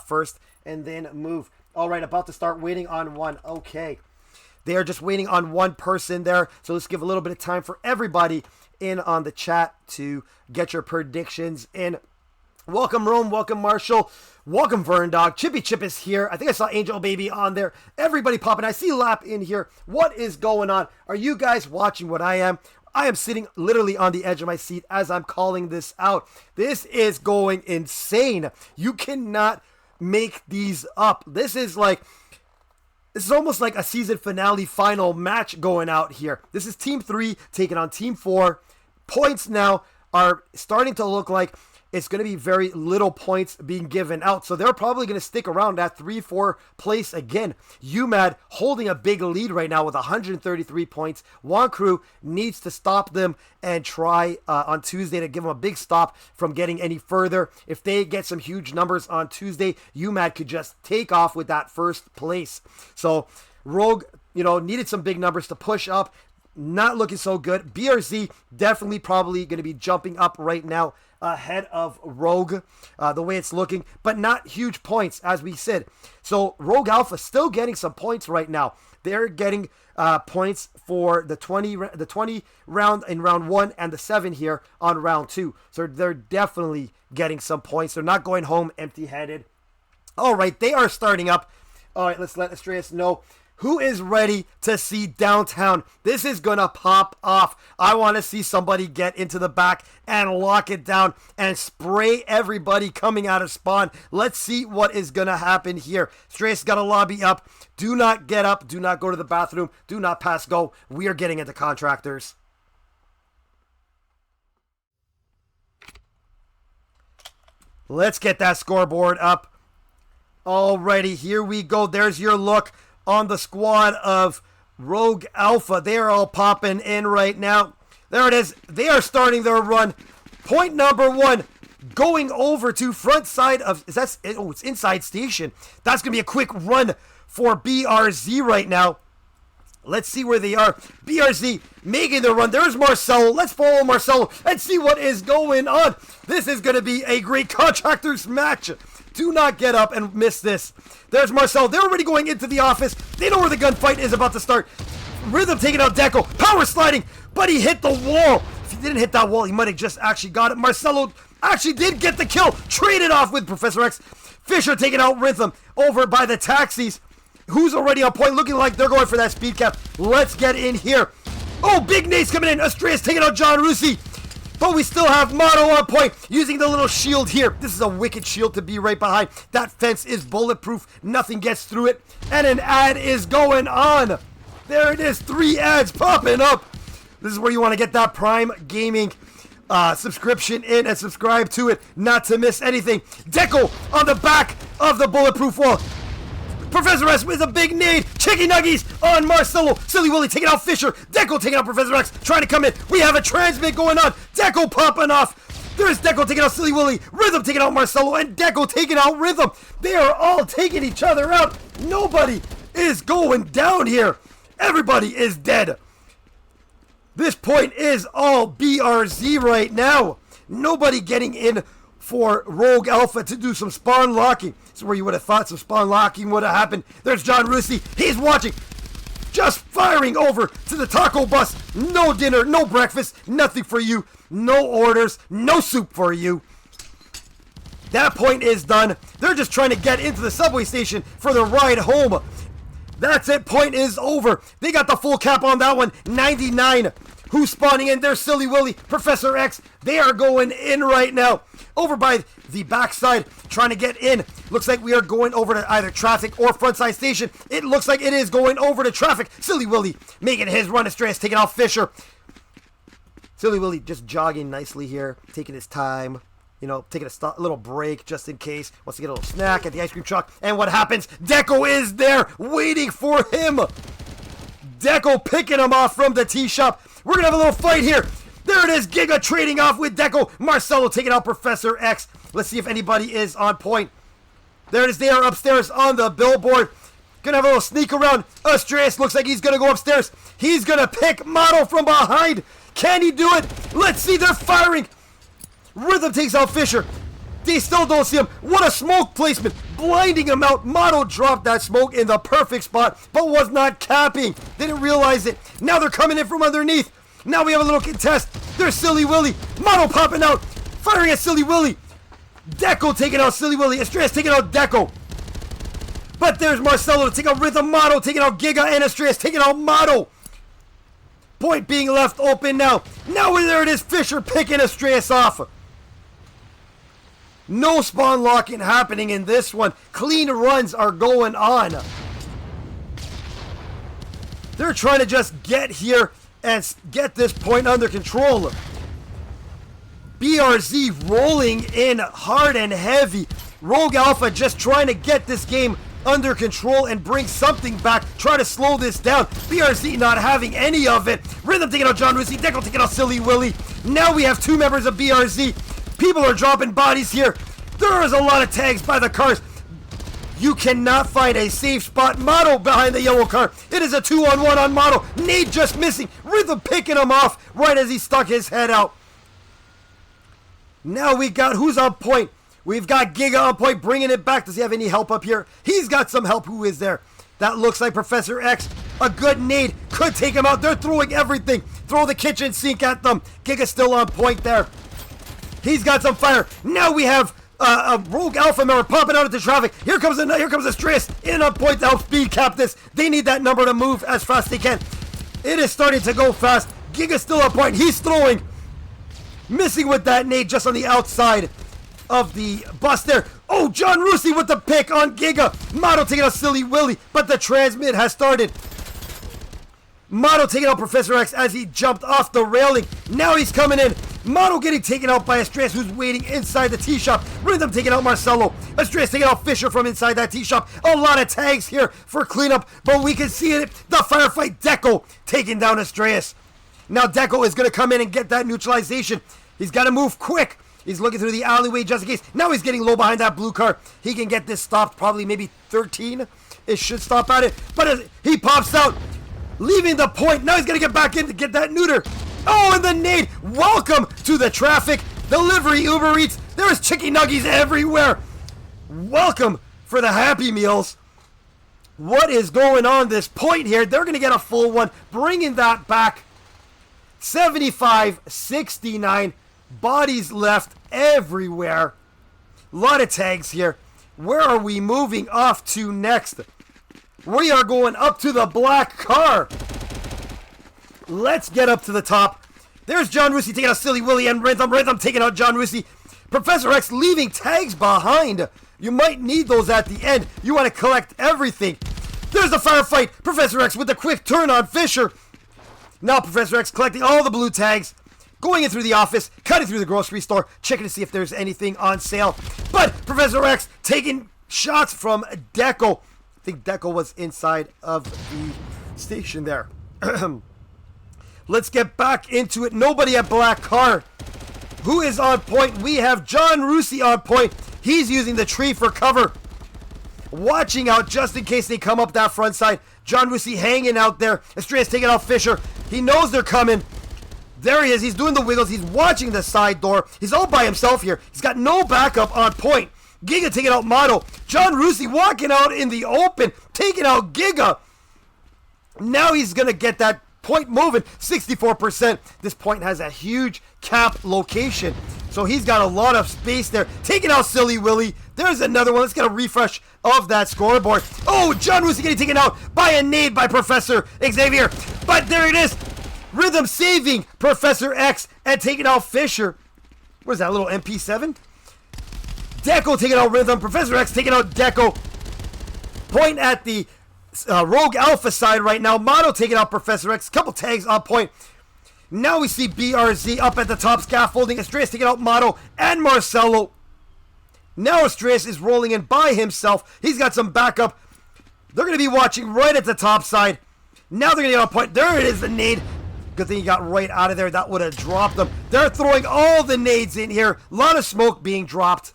first and then move. Alright, about to start waiting on one. Okay. They are just waiting on one person there. So let's give a little bit of time for everybody in on the chat to get your predictions in. Welcome Rome, welcome Marshall, welcome Vern Dog, Chippy Chip is here. I think I saw Angel Baby on there. Everybody popping. I see Lap in here. What is going on? Are you guys watching what I am? I am sitting literally on the edge of my seat as I'm calling this out. This is going insane. You cannot make these up. This is almost like a season finale final match going out here. This is Team 3 taking on Team 4. Points now are starting to look like it's going to be very little points being given out. So they're probably going to stick around at 3-4 place again. UMAD holding a big lead right now with 133 points. Juan Crew needs to stop them and try on Tuesday to give them a big stop from getting any further. If they get some huge numbers on Tuesday, UMAD could just take off with that first place. So Rogue, needed some big numbers to push up. not looking so good. BRZ definitely probably going to be jumping up right now ahead of Rogue, the way it's looking, but not huge points, as we said. So Rogue Alpha still getting some points right now. They're getting points for the 20 round in round 1 and the 7 here on round 2. So they're definitely getting some points. They're not going home empty-handed. All right, they are starting up. All right, let's let Astreus know who is ready to see downtown. This is going to pop off. I want to see somebody get into the back and lock it down and spray everybody coming out of spawn. Let's see what is going to happen here. Astreus got to lobby up. Do not get up. Do not go to the bathroom. Do not pass go. We are getting into contractors. Let's get that scoreboard up. Alrighty, here we go. There's your look on the squad of Rogue Alpha. They are all popping in right now. There it is. They are starting their run. Point number 1, going over to front side of, it's inside station. That's going to be a quick run for BRZ right now. Let's see where they are. BRZ making the run. There's Marcelo. Let's follow Marcelo and see what is going on. This is going to be a great contractors match. Do not get up and miss this. There's Marcel. They're already going into the office. They know where the gunfight is about to start. Rhythm taking out Deco. Power sliding, but he hit the wall. If he didn't hit that wall, he might have just actually got it. Marcelo actually did get the kill. Traded off with Professor X. Fisher taking out Rhythm over by the taxis. Who's already on point, looking like they're going for that speed cap. Let's get in here. Oh, big nades coming in. Astreus taking out John Rusi. But we still have Mono on point, using the little shield here. This is a wicked shield to be right behind. That fence is bulletproof. Nothing gets through it. And an ad is going on. There it is. 3 ads popping up. This is where you want to get that Prime Gaming subscription in and subscribe to it, not to miss anything. Deco on the back of the bulletproof wall. Professor S with a big nade. Chicky Nuggies on Marcelo. Silly Willy taking out Fisher. Deco taking out Professor X. Trying to come in. We have a transmit going on. Deco popping off. There's Deco taking out Silly Willy. Rhythm taking out Marcelo. And Deco taking out Rhythm. They are all taking each other out. Nobody is going down here. Everybody is dead. This point is all BRZ right now. Nobody getting in for Rogue Alpha to do some spawn locking. This is where you would have thought some spawn locking would have happened. There's John Rusi. He's watching. Just firing over to the taco bus. No dinner, no breakfast, nothing for you. No orders, no soup for you. That point is done. They're just trying to get into the subway station for the ride home. That's it. Point is over. They got the full cap on that one. 99. Who's spawning in? There's Silly Willy, Professor X. They are going in right now. Over by the backside, trying to get in. Looks like we are going over to either traffic or frontside station. It looks like it is going over to traffic. Silly Willy making his run. Astreus taking out Fisher. Silly Willy just jogging nicely here, taking his time. You know, taking a little break just in case. Wants to get a little snack at the ice cream truck. And what happens? Deco is there waiting for him. Deco picking him off from the tea shop. We're going to have a little fight here. There it is. Giga trading off with Deco. Marcelo taking out Professor X. Let's see if anybody is on point. There it is. They are upstairs on the billboard. Gonna have a little sneak around. Astreus looks like he's gonna go upstairs. He's gonna pick Model from behind. Can he do it? Let's see. They're firing. Rhythm takes out Fisher. They still don't see him. What a smoke placement. Blinding him out. Model dropped that smoke in the perfect spot, but was not capping. They didn't realize it. Now they're coming in from underneath. Now we have a little contest. There's Silly Willy. Model popping out. Firing at Silly Willy. Deco taking out Silly Willy. Astreus taking out Deco. But there's Marcelo to take out Rhythm. Model taking out Giga, and Astreus taking out Model. Point being left open now. Now there it is. Fisher picking Astreus off. No spawn locking happening in this one. Clean runs are going on. They're trying to just get here and get this point under control. BRZ rolling in hard and heavy. Rogue Alpha just trying to get this game under control and bring something back. Try to slow this down. BRZ not having any of it. Rhythm taking out John Rusi. Deco taking out Silly Willy. Now we have 2 members of BRZ. People are dropping bodies here. There is a lot of tags by the cars. You cannot find a safe spot. Motto behind the yellow car. It is a 2-on-1 on Motto. Nate just missing. Rhythm picking him off right as he stuck his head out. Now we got, who's on point? We've got Giga on point, bringing it back. Does he have any help up here? He's got some help. Who is there? That looks like Professor X. A good nade could take him out. They're throwing everything. Throw the kitchen sink at them. Giga's still on point there. He's got some fire. Now we have a rogue alpha member popping out into traffic. Here comes Astras in on point to help speed cap this. They need that number to move as fast as they can. It is starting to go fast. Giga's still on point. He's throwing. Missing with that nade just on the outside of the bus there. Oh, John Rusi with the pick on Giga. Motto taking out Silly Willy, but the transmit has started. Motto taking out Professor X as he jumped off the railing. Now he's coming in. Motto getting taken out by Astras, who's waiting inside the tea shop. Rhythm taking out Marcelo. Astras taking out Fisher from inside that tea shop. A lot of tags here for cleanup, but we can see it. The firefight. Deco taking down Astras. Now Deco is going to come in and get that neutralization. He's got to move quick. He's looking through the alleyway just in case. Now he's getting low behind that blue car. He can get this stopped probably maybe 13. It should stop at it. But as he pops out, leaving the point. Now he's going to get back in to get that neuter. Oh, and the nade. Welcome to the traffic. Delivery Uber Eats. There's chicken nuggies everywhere. Welcome for the Happy Meals. What is going on this point here? They're going to get a full one. Bringing that back. 75-69. Bodies left everywhere. A lot of tags here. Where are we moving off to next? We are going up to the black car. Let's get up to the top. There's John Rusi taking out Silly Willy and Rhythm. Rhythm taking out John Rusi. Professor X leaving tags behind. You might need those at the end. You want to collect everything. There's the firefight. Professor X with the quick turn on Fisher. Now Professor X collecting all the blue tags. Going in through the office, cutting through the grocery store, checking to see if there's anything on sale. But Professor X taking shots from Deco. I think Deco was inside of the station there. Let's get back into it. Nobody at black car. Who is on point? We have John Rusi on point. He's using the tree for cover. Watching out just in case they come up that front side. John Rusi hanging out there. Astras taking out Fisher. He knows they're coming. There he is. He's doing the wiggles. He's watching the side door. He's all by himself here. He's got no backup on point. Giga taking out Motto. John Rusi walking out in the open, taking out Giga. Now he's going to get that point moving. 64%. This point has a huge cap location. So he's got a lot of space there. Taking out Silly Willy. There's another one. Let's get a refresh of that scoreboard. Oh, John Rusi getting taken out by a nade by Professor Xavier. But there it is. Rhythm saving Professor X and taking out Fisher. What is that, a little MP7? Deco taking out Rhythm. Professor X taking out Deco. Point at the Rogue Alpha side right now. Motto taking out Professor X. Couple tags on point. Now we see BRZ up at the top scaffolding. Astras taking out Motto and Marcelo. Now Astras is rolling in by himself. He's got some backup. They're going to be watching right at the top side. Now they're going to get on point. There it is, the nade. Good thing he got right out of there. That would have dropped them. They're throwing all the nades in here. A lot of smoke being dropped.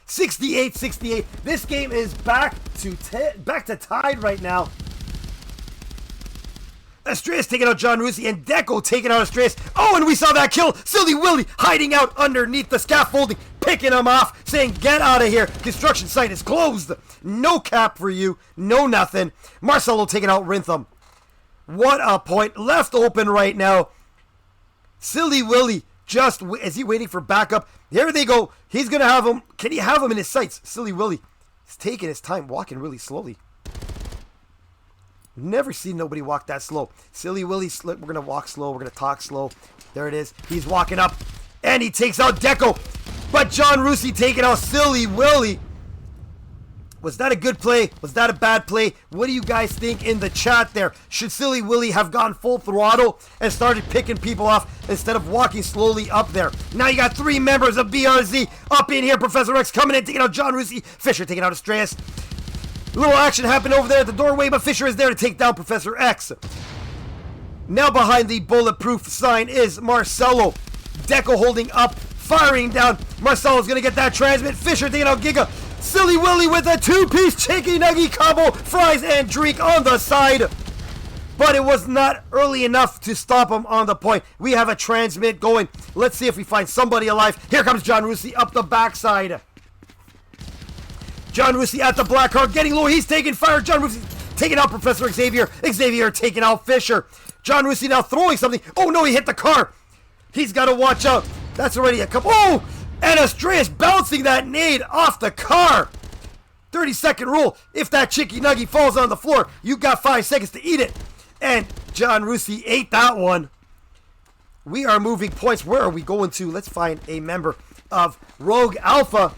68-68. This game is back to tied right now. Astras taking out John Rusi and Deco taking out Astras. Oh, and we saw that kill. Silly Willy hiding out underneath the scaffolding, picking him off, saying, get out of here. Construction site is closed. No cap for you. No nothing. Marcelo taking out Rhythm. What a point. Left open right now. Silly Willy just, is he waiting for backup? Here they go. He's going to have him. Can he have him in his sights? Silly Willy. He's taking his time, walking really slowly. Never seen nobody walk that slow. Silly Willy, we're going to walk slow. We're going to talk slow. There it is. He's walking up. And he takes out Deco. But John Rusi taking out Silly Willy. Was that a good play? Was that a bad play? What do you guys think in the chat there? Should Silly Willy have gone full throttle and started picking people off instead of walking slowly up there? Now you got three members of BRZ up in here. Professor X coming in, taking out John Rusi. Fisher taking out Astras. A little action happened over there at the doorway, but Fisher is there to take down Professor X. Now behind the bulletproof sign is Marcelo. Deco holding up, firing down. Marcelo's going to get that transmit. Fisher taking out Giga. Silly Willy with a two-piece chicken nugget combo, fries and drink on the side. But it was not early enough to stop him on the point. We have a transmit going. Let's see if we find somebody alive. Here comes John Rusi up the backside. John Rusi at the black card, getting low. He's taking fire. John Rusi taking out Professor Xavier. Xavier taking out Fisher. John Rusi now throwing something. Oh no, he hit the car. He's got to watch out. That's already a couple. Oh, and Astreus bouncing that nade off the car. 30-second rule. If that chicky nugget falls on the floor, you got 5 seconds to eat it. And John Rusi ate that one. We are moving points. Where are we going to? Let's find a member of Rogue Alpha.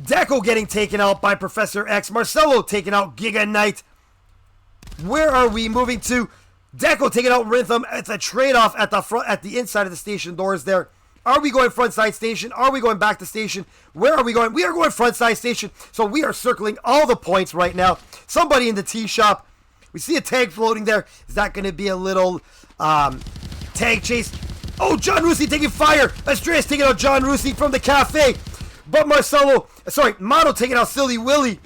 Deco getting taken out by Professor X. Marcelo taking out Giga Knight. Where are we moving to? Deco taking out Rhythm. It's a trade-off at the front, at the inside of the station doors there. Are we going front side station? Are we going back to station? Where are we going? We are going front side station. So we are circling all the points right now. Somebody in the tea shop. We see a tag floating there. Is that going to be a little tag chase? Oh, John Rusi taking fire. Astreus taking out John Rusi from the cafe. But Mono taking out Silly Willy.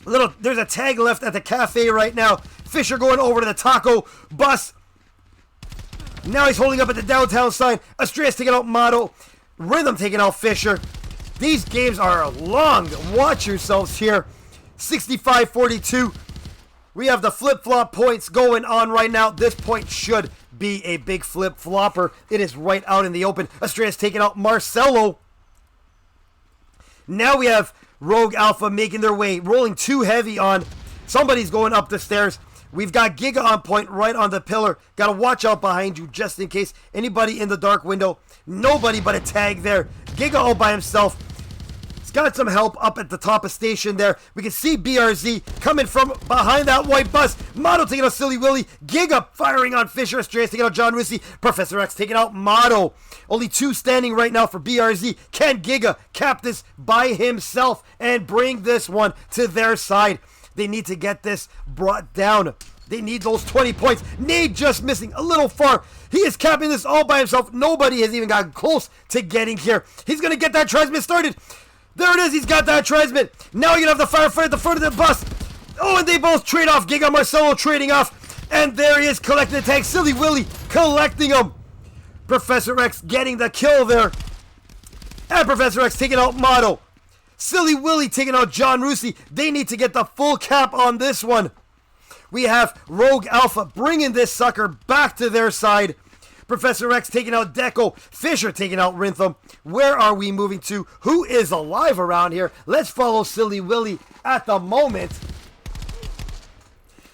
There's a tag left at the cafe right now. Fisher going over to the taco bus. Now he's holding up at the downtown sign. Astreus taking out Mono. Rhythm taking out Fisher. These games are long. Watch yourselves here. 65-42. We have the flip-flop points going on right now. This point should be a big flip-flopper. It is right out in the open. Astreus taking out Marcelo. Now we have Rogue Alpha making their way, rolling too heavy on. Somebody's going up the stairs. We've got Giga on point right on the pillar. Got to watch out behind you just in case anybody in the dark window. Nobody but a tag there. Giga all by himself. He's got some help up at the top of station there. We can see BRZ coming from behind that white bus. Mono taking out Silly Willy. Giga firing on Fisher. Astreus taking out John Rusi. Professor X taking out Mono. Only 2 standing right now for BRZ. Can Giga cap this by himself and bring this one to their side? They need to get this brought down. They need those 20 points. Nade just missing a little far. He is capping this all by himself. Nobody has even gotten close to getting here. He's going to get that transmit started. There it is. He's got that transmit. Now you're going to have the firefight at the front of the bus. Oh, and they both trade off. Giga Marcelo trading off. And there he is collecting the tank. Silly Willy collecting them. Professor X getting the kill there. And Professor X taking out Mono. Silly Willy taking out John Rusi. They need to get the full cap on this one. We have Rogue Alpha bringing this sucker back to their side. Professor X taking out Deco. Fisher taking out Rhythm. Where are we moving to? Who is alive around here? Let's follow Silly Willy at the moment.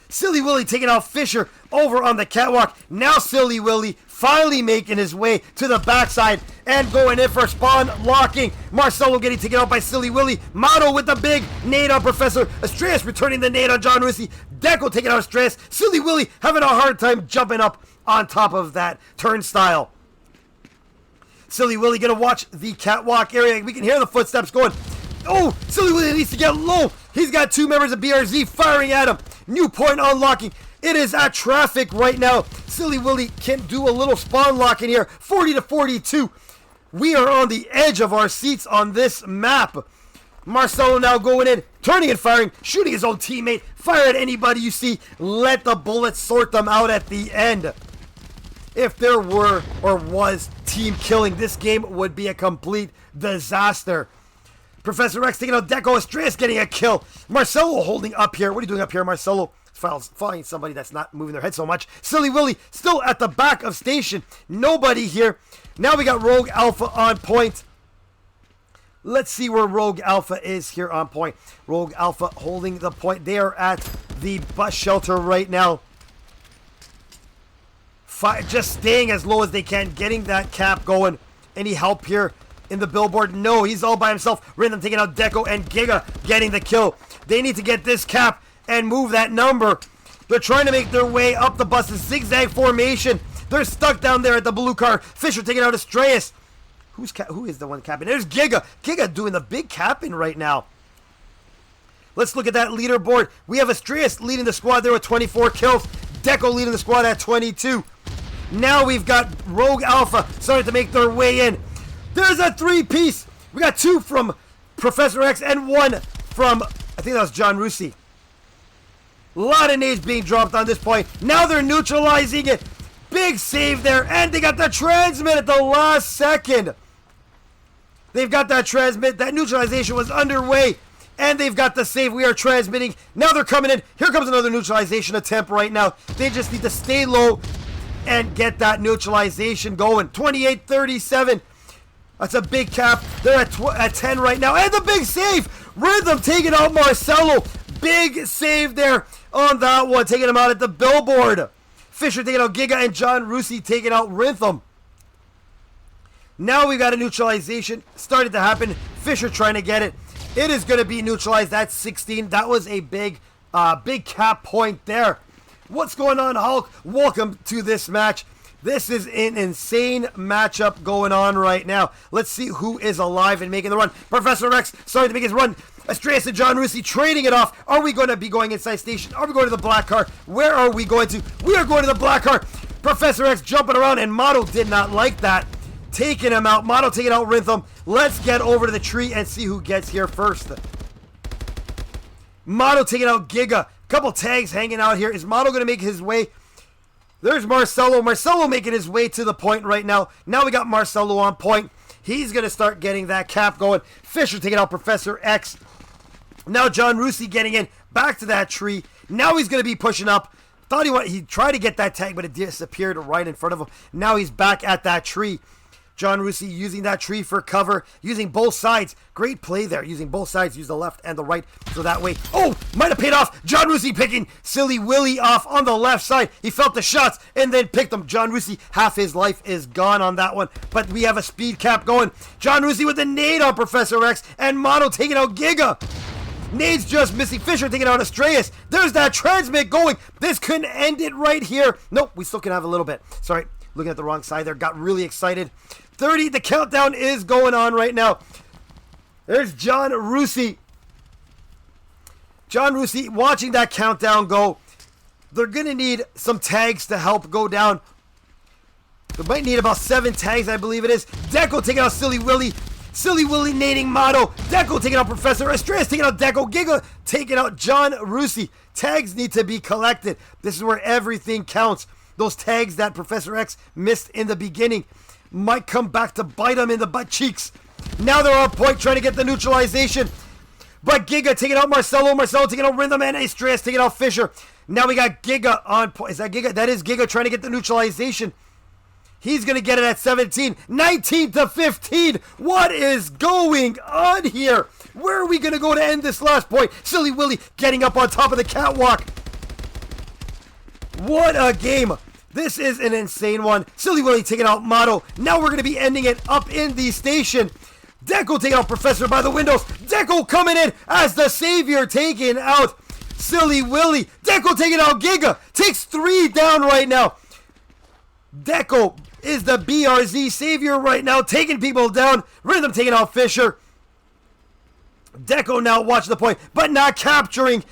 Silly Willy taking out Fisher over on the catwalk. Now Silly Willy finally making his way to the backside and going in for spawn locking. Marcelo getting taken out by Silly Willy. Mono with the big nade on Professor. Astreus returning the nade on John Rusi. Deco taking out Astreus. Silly Willy having a hard time jumping up on top of that turnstile. Silly Willy gonna watch the catwalk area. We can hear the footsteps going. Oh, Silly Willy needs to get low. He's got 2 members of BRZ firing at him. New point unlocking. It is at traffic right now. Silly Willy can do a little spawn lock in here. 40-42. We are on the edge of our seats on this map. Marcelo now going in, turning and firing, shooting his own teammate. Fire at anybody you see. Let the bullets sort them out at the end. If there were or was team killing, this game would be a complete disaster. Professor X taking out Deco. Astreus getting a kill. Marcelo holding up here. What are you doing up here, Marcelo? Find somebody that's not moving their head so much. Silly Willy still at the back of station. Nobody here. Now we got Rogue Alpha on point. Let's see where Rogue Alpha is here on point. Rogue Alpha holding the point. They are at the bus shelter right now. Just staying as low as they can. Getting that cap going. Any help here in the billboard? No, he's all by himself. Rhythm taking out Deco and Giga getting the kill. They need to get this cap and move that number. They're trying to make their way up the bus in zigzag formation. They're stuck down there at the blue car. Fisher taking out Astreus. Who is the one capping? There's Giga. Giga doing the big capping right now. Let's look at that leaderboard. We have Astreus leading the squad there with 24 kills. Deco leading the squad at 22. Now we've got Rogue Alpha starting to make their way in. There's a 3-piece. We got 2 from Professor X and one from, I think that was John Rusi. A lot of nades being dropped on this point. Now they're neutralizing it. Big save there, and they got the transmit at the last second. They've got that transmit. That neutralization was underway, and they've got the save. We are transmitting. Now they're coming in. Here comes another neutralization attempt right now. They just need to stay low and get that neutralization going. 28-37. That's a big cap. They're at 10 right now. And the big save. Rhythm taking out Marcelo. Big save there on that one. Taking him out at the billboard. Fisher taking out Giga and John Rusi taking out Rhythm. Now we've got a neutralization started to happen. Fisher trying to get it. It is going to be neutralized. That's 16. That was a big cap point there. What's going on, Hulk? Welcome to this match. This is an insane matchup going on right now. Let's see who is alive and making the run. Professor X starting to make his run. Astreas and John Rusi trading it off. Are we going to be going inside station? Are we going to the black car? Where are we going to? We are going to the black car. Professor X jumping around, and Motto did not like that. Taking him out. Motto taking out Rhythm. Let's get over to the tree and see who gets here first. Motto taking out Giga. Couple tags hanging out here. Is Motto going to make his way? There's Marcelo. Marcelo making his way to the point right now. Now we got Marcelo on point. He's going to start getting that cap going. Fisher taking out Professor X. Now John Rusi getting in. Back to that tree. Now he's going to be pushing up. Thought he tried to get that tag, but it disappeared right in front of him. Now he's back at that tree. John Rusi using that tree for cover, using both sides. Great play there, using both sides, use the left and the right, so that way, oh, might have paid off. John Rusi picking Silly Willy off on the left side. He felt the shots and then picked them. John Rusi, half his life is gone on that one, but we have a speed cap going. John Rusi with the nade on Professor X, and Mono taking out Giga. Nade's just missing. Fisher taking out Astreas. There's that transmit going. This couldn't end it right here. Nope, we still can have a little bit. Sorry, looking at the wrong side there. Got really excited. 30, the countdown is going on right now. There's John Rusi. John Rusi watching that countdown go. They're going to need some tags to help go down. They might need about 7 tags, I believe it is. Deco taking out Silly Willy. Silly Willy nading Motto. Deco taking out Professor. Astreas taking out Deco. Giga taking out John Rusi. Tags need to be collected. This is where everything counts. Those tags that Professor X missed in the beginning might come back to bite him in the butt cheeks. Now they're on point trying to get the neutralization. But Giga taking out Marcelo. Marcelo taking out Rhythm and Astreas taking out Fisher. Now we got Giga on point. Is that Giga? That is Giga trying to get the neutralization. He's going to get it at 17. 19-15. What is going on here? Where are we going to go to end this last point? Silly Willy getting up on top of the catwalk. What a game. This is an insane one. Silly Willy taking out Motto. Now we're going to be ending it up in the station. Deco taking out Professor by the windows. Deco coming in as the savior taking out Silly Willy. Deco taking out Giga. Takes 3 down right now. Deco is the BRZ savior right now, taking people down. Rhythm taking out Fisher. Deco now watching the point, but not capturing.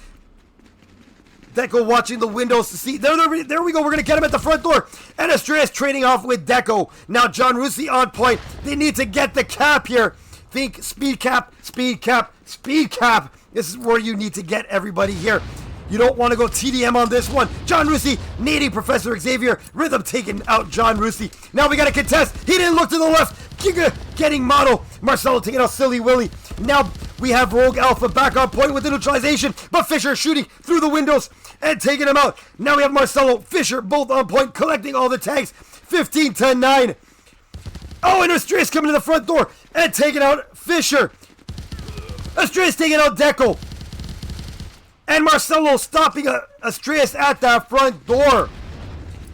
Deco watching the windows to see. There we go. We're going to get him at the front door. And Astreas trading off with Deco. Now John Rusi on point. They need to get the cap here. Think speed cap, speed cap, speed cap. This is where you need to get everybody here. You don't want to go TDM on this one. John Rusi nading Professor Xavier. Rhythm taking out John Rusi. Now we got to contest. He didn't look to the left. Giga getting Motto. Marcelo taking out Silly Willy. Now we have Rogue Alpha back on point with the neutralization. But Fisher shooting through the windows and taking him out. Now we have Marcelo, Fisher both on point, collecting all the tags. 15-9. Oh, and Astreas coming to the front door and taking out Fisher. Astreas taking out Deco. And Marcelo stopping Astreas at that front door.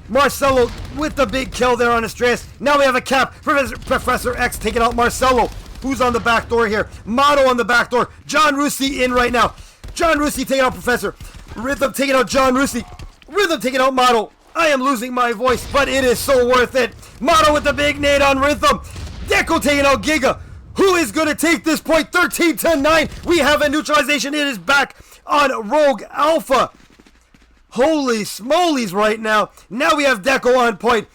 Marcelo with the big kill there on Astreas. Now we have a cap. Professor X taking out Marcelo. Who's on the back door here? Motto on the back door. John Rusi in right now. John Rusi taking out Professor. Rhythm taking out John Rusi. Rhythm taking out Motto. I am losing my voice, but it is so worth it. Motto with the big nade on Rhythm. Deco taking out Giga. Who is going to take this point? 13-9. We have a neutralization. It is back on Rogue Alpha. Holy smolies right now. Now we have Deco on point.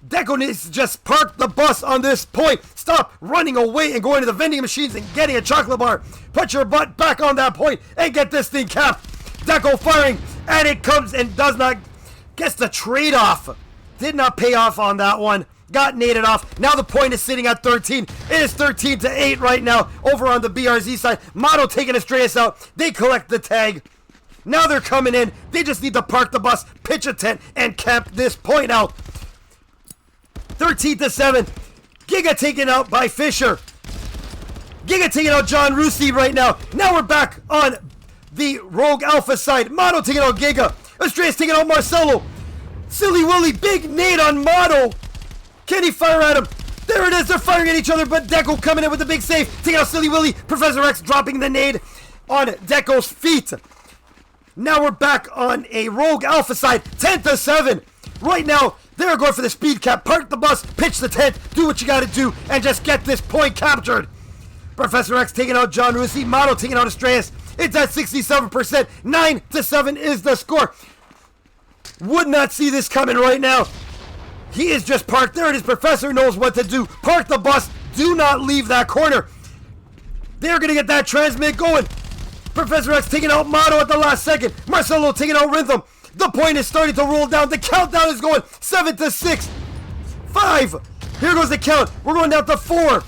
Deco needs to just park the bus on this point. Stop running away and going to the vending machines and getting a chocolate bar. Put your butt back on that point and get this thing capped. Deco firing, and it comes and does not, gets the trade-off. Did not pay off on that one. Got naded off. Now the point is sitting at 13. It is 13-8 right now over on the BRZ side. Motto taking Astreas out. They collect the tag. Now they're coming in. They just need to park the bus, pitch a tent, and camp this point out. 13-7. Giga taken out by Fisher. Giga taking out John Rusi right now. Now we're back on the Rogue Alpha side. Motto taking out Giga. Astreas taking out Marcelo. Silly Willy, big nade on Motto. Can he fire at him? There it is. They're firing at each other, but Deco coming in with the big save. Taking out Silly Willy. Professor X dropping the nade on Deco's feet. Now we're back on a Rogue Alpha side. 10-7. Right now, they're going for the speed cap. Park the bus, pitch the tent, do what you gotta do, and just get this point captured. Professor X taking out John Rusi. Motto taking out Astreas. It's at 67%. 9-7 is the score. Would not see this coming right now. He is just parked. There it is. Professor knows what to do. Park the bus. Do not leave that corner. They're going to get that transmit going. Professor X taking out Motto at the last second. Marcelo taking out Rhythm. The point is starting to roll down. The countdown is going 7-6. 5. Here goes the count. We're going down to 4.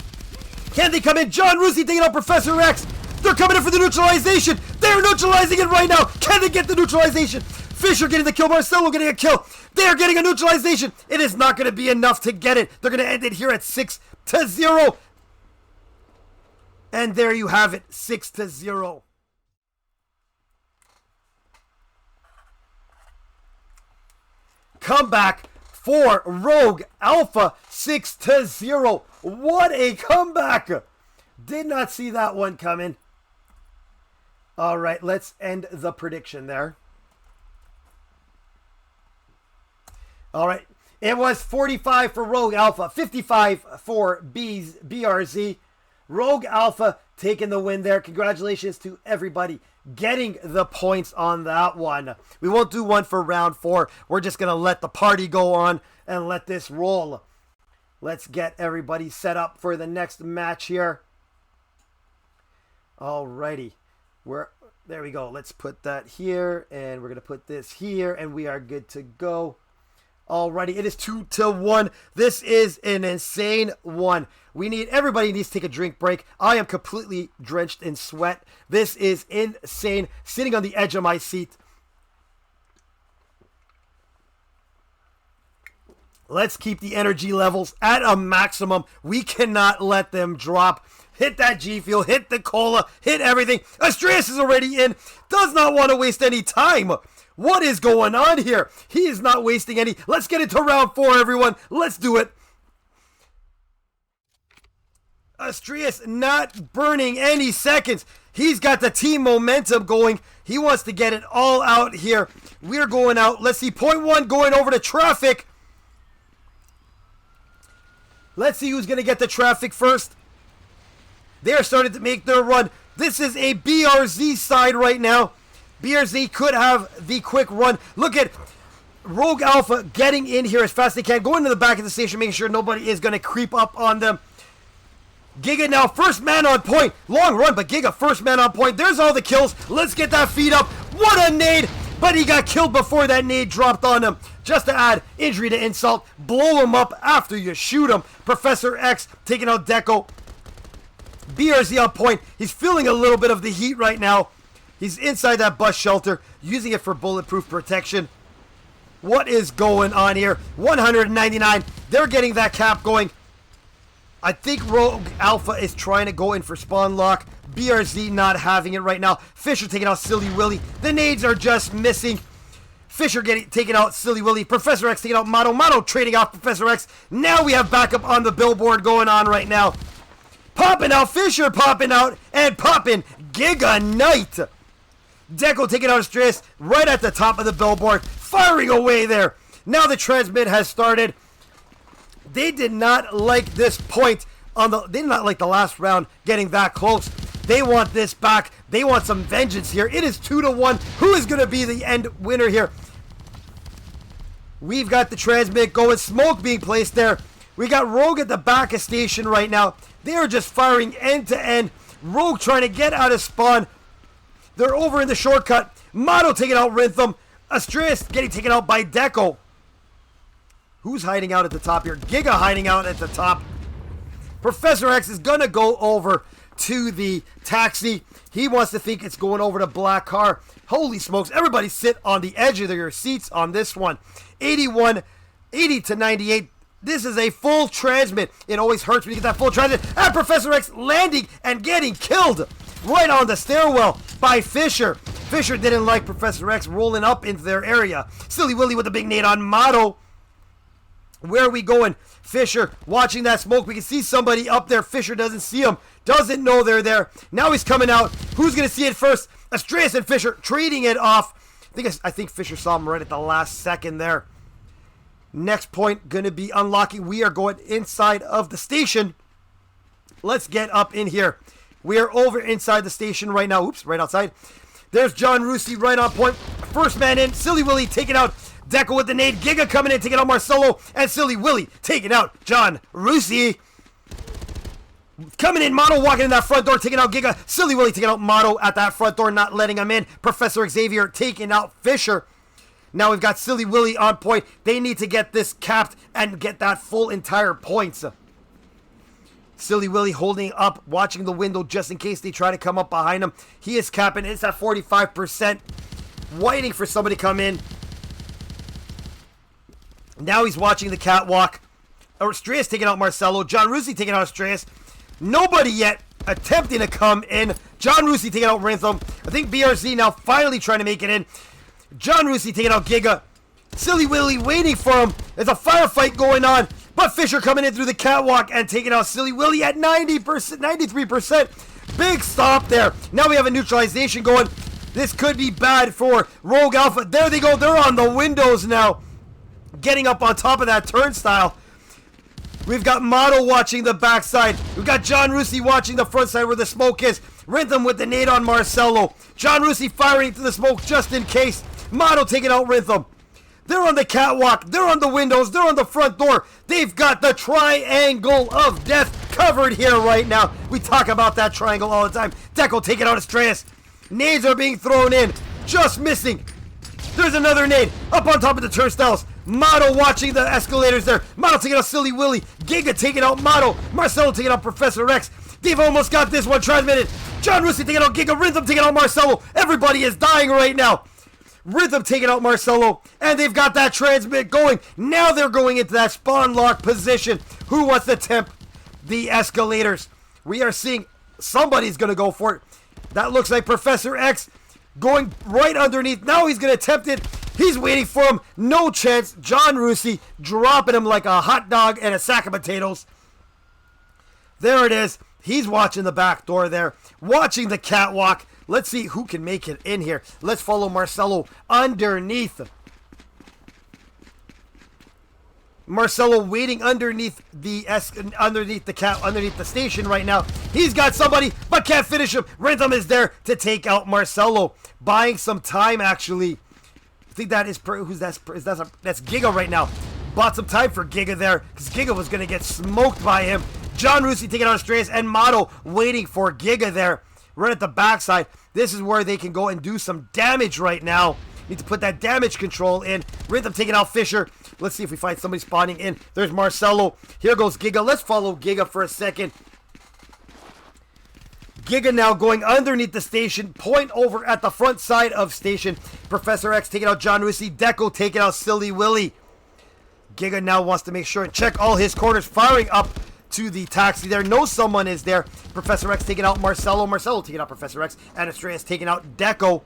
Can they come in? John Rusi taking out Professor X. They're coming in for the neutralization. They're neutralizing it right now. Can they get the neutralization? Fisher getting the kill. Marcelo getting a kill. They're getting a neutralization. It is not going to be enough to get it. They're going to end it here at 6-0. And there you have it. 6-0. Comeback for Rogue Alpha. 6-0. What a comeback. Did not see that one coming. All right, let's end the prediction there. All right, it was 45 for Rogue Alpha, 55 for BRZ. Rogue Alpha taking the win there. Congratulations to everybody getting the points on that one. We won't do one for round 4. We're just going to let the party go on and let this roll. Let's get everybody set up for the next match here. Alrighty. There we go. Let's put that here, and we're going to put this here, and we are good to go. Alrighty, it is 2-1. This is an insane one. Everybody needs to take a drink break. I am completely drenched in sweat. This is insane. Sitting on the edge of my seat. Let's keep the energy levels at a maximum. We cannot let them drop. Hit that G Fuel, hit the cola, hit everything. Astreas is already in. Does not want to waste any time. What is going on here? He is not wasting any. Let's get into round 4, everyone. Let's do it. Astreas not burning any seconds. He's got the team momentum going. He wants to get it all out here. We're going out. Let's see. Point 1 going over to traffic. Let's see who's going to get the traffic first. They're starting to make their run. This is a BRZ side right now. BRZ could have the quick run. Look at Rogue Alpha getting in here as fast as they can. Going to the back of the station, making sure nobody is going to creep up on them. Giga now first man on point. Long run, but Giga first man on point. There's all the kills. Let's get that feed up. What a nade. But he got killed before that nade dropped on him. Just to add injury to insult. Blow him up after you shoot him. Professor X taking out Deco. BRZ on point. He's feeling a little bit of the heat right now. He's inside that bus shelter, using it for bulletproof protection. What is going on here? 199. They're getting that cap going. I think Rogue Alpha is trying to go in for spawn lock. BRZ not having it right now. Fisher taking out Silly Willy. The nades are just missing. Fisher taking out Silly Willy. Professor X taking out Motto. Motto trading off Professor X. Now we have backup on the billboard going on right now. Popping out Fisher, popping out, and popping Giga Knight. Deco taking out Astreas right at the top of the billboard. Firing away there. Now the transmit has started. They did not like this point. They did not like the last round getting that close. They want this back. They want some vengeance here. It is 2-1. Who is going to be the end winner here? We've got the transmit going. Smoke being placed there. We got Rogue at the back of station right now. They are just firing end to end. Rogue trying to get out of spawn. They're over in the shortcut. Motto taking out Rhythm. Astreus getting taken out by Deco. Who's hiding out at the top here? Giga hiding out at the top. Professor X is going to go over to the taxi. He wants to think it's going over to Black Car. Holy smokes. Everybody sit on the edge of their seats on this one. 80 to 98. This is a full transmit. It always hurts when you get that full transmit. And Professor X landing and getting killed right on the stairwell by Fisher. Fisher didn't like Professor X rolling up into their area. Silly Willy with the big nade on Motto. Where are we going? Fisher watching that smoke. We can see somebody up there. Fisher doesn't see him. Doesn't know they're there. Now he's coming out. Who's going to see it first? Astreus and Fisher trading it off. I think Fisher saw him right at the last second there. Next point going to be unlocking. We are going inside of the station. Let's get up in here. We are over inside the station right now. Oops, right outside. There's John Rusi right on point. First man in. Silly Willy taking out Deco with the nade. Giga coming in, taking out Marcelo. And Silly Willy taking out John Rusi. Coming in, Motto walking in that front door, taking out Giga. Silly Willy taking out Motto at that front door, not letting him in. Professor Xavier taking out Fisher. Now we've got Silly Willy on point. They need to get this capped and get that full entire points. Silly Willy holding up, watching the window just in case they try to come up behind him. He is capping. It's at 45%. Waiting for somebody to come in. Now he's watching the catwalk. Astreus taking out Marcelo. John Rusi taking out Astreus. Nobody yet attempting to come in. John Rusi taking out Rhythm. I think BRZ now finally trying to make it in. John Rusi taking out Giga. Silly Willy waiting for him. There's a firefight going on. But Fisher coming in through the catwalk and taking out Silly Willy at 90%, 93%. Big stop there. Now we have a neutralization going. This could be bad for Rogue Alpha. There they go. They're on the windows now. Getting up on top of that turnstile. We've got Motto watching the backside. We've got John Rusi watching the front side where the smoke is. Rhythm with the nade on Marcelo. John Rusi firing through the smoke just in case. Motto taking out Rhythm. They're on the catwalk. They're on the windows. They're on the front door. They've got the triangle of death covered here right now. We talk about that triangle all the time. Deco taking out Astreus. Nades are being thrown in. Just missing. There's another nade up on top of the turnstiles. Motto watching the escalators there. Motto taking out Silly Willy. Giga taking out Motto. Marcelo taking out Professor X. They've almost got this one transmitted. John Rusi taking out Giga. Rhythm taking out Marcelo. Everybody is dying right now. Rhythm taking out Marcelo. And they've got that transmit going. Now they're going into that spawn lock position. Who wants to attempt the escalators? We are seeing somebody's going to go for it. That looks like Professor X going right underneath. Now he's going to attempt it. He's waiting for him. No chance. John Rusi dropping him like a hot dog and a sack of potatoes. There it is. He's watching the back door there. Watching the catwalk. Let's see who can make it in here. Let's follow Marcelo underneath. Marcelo waiting underneath the station right now. He's got somebody, but can't finish him. Rhythm is there to take out Marcelo, buying some time actually. I think that is that's Giga right now. Bought some time for Giga there because Giga was gonna get smoked by him. John Rusi taking out Astreus and Motto waiting for Giga there, right at the backside. This is where they can go and do some damage right now. Need to put that damage control in. Rhythm taking out Fisher. Let's see if we find somebody spawning in. There's Marcelo. Here goes Giga. Let's follow Giga for a second. Giga now going underneath the station. Point over at the front side of station. Professor X taking out John Rusi. Deco taking out Silly Willy. Giga now wants to make sure and check all his corners. Firing up to the taxi there. Knows someone is there. Professor X taking out Marcelo. Marcelo taking out Professor X. And Astreus taking out Deco.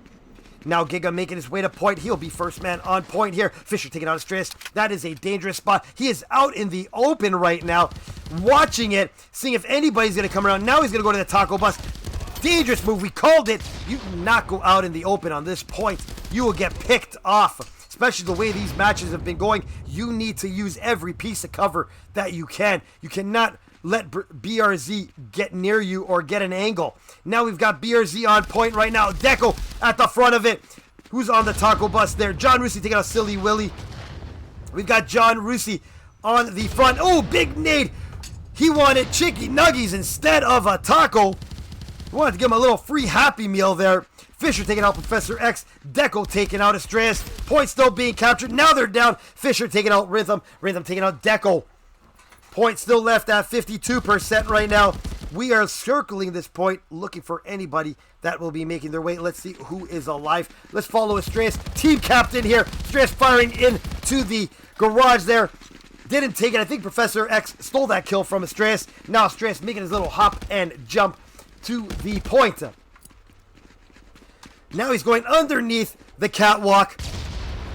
Now Giga making his way to point. He'll be first man on point here. Fisher taking out Astreus. That is a dangerous spot. He is out in the open right now. Watching it. Seeing if anybody's going to come around. Now he's going to go to the taco bus. Dangerous move. We called it. You do not go out in the open on this point. You will get picked off. Especially the way these matches have been going. You need to use every piece of cover that you can. You cannot let BRZ get near you or get an angle. Now we've got BRZ on point right now. Deco at the front of it. Who's on the taco bus there? John Rusi taking out Silly Willy. We've got John Rusi on the front. Oh, big nade. He wanted chicky nuggies instead of a taco. We wanted to give him a little free Happy Meal there. Fisher taking out Professor X. Deco taking out Estrellas. Points still being captured. Now they're down. Fisher taking out Rhythm. Rhythm taking out Deco. Points still left at 52% right now. We are circling this point, looking for anybody that will be making their way. Let's see who is alive. Let's follow Estrellas. Team captain here. Estrellas firing into the garage there. Didn't take it. I think Professor X stole that kill from Estrellas. Now Estrellas making his little hop and jump to the point. Now he's going underneath the catwalk.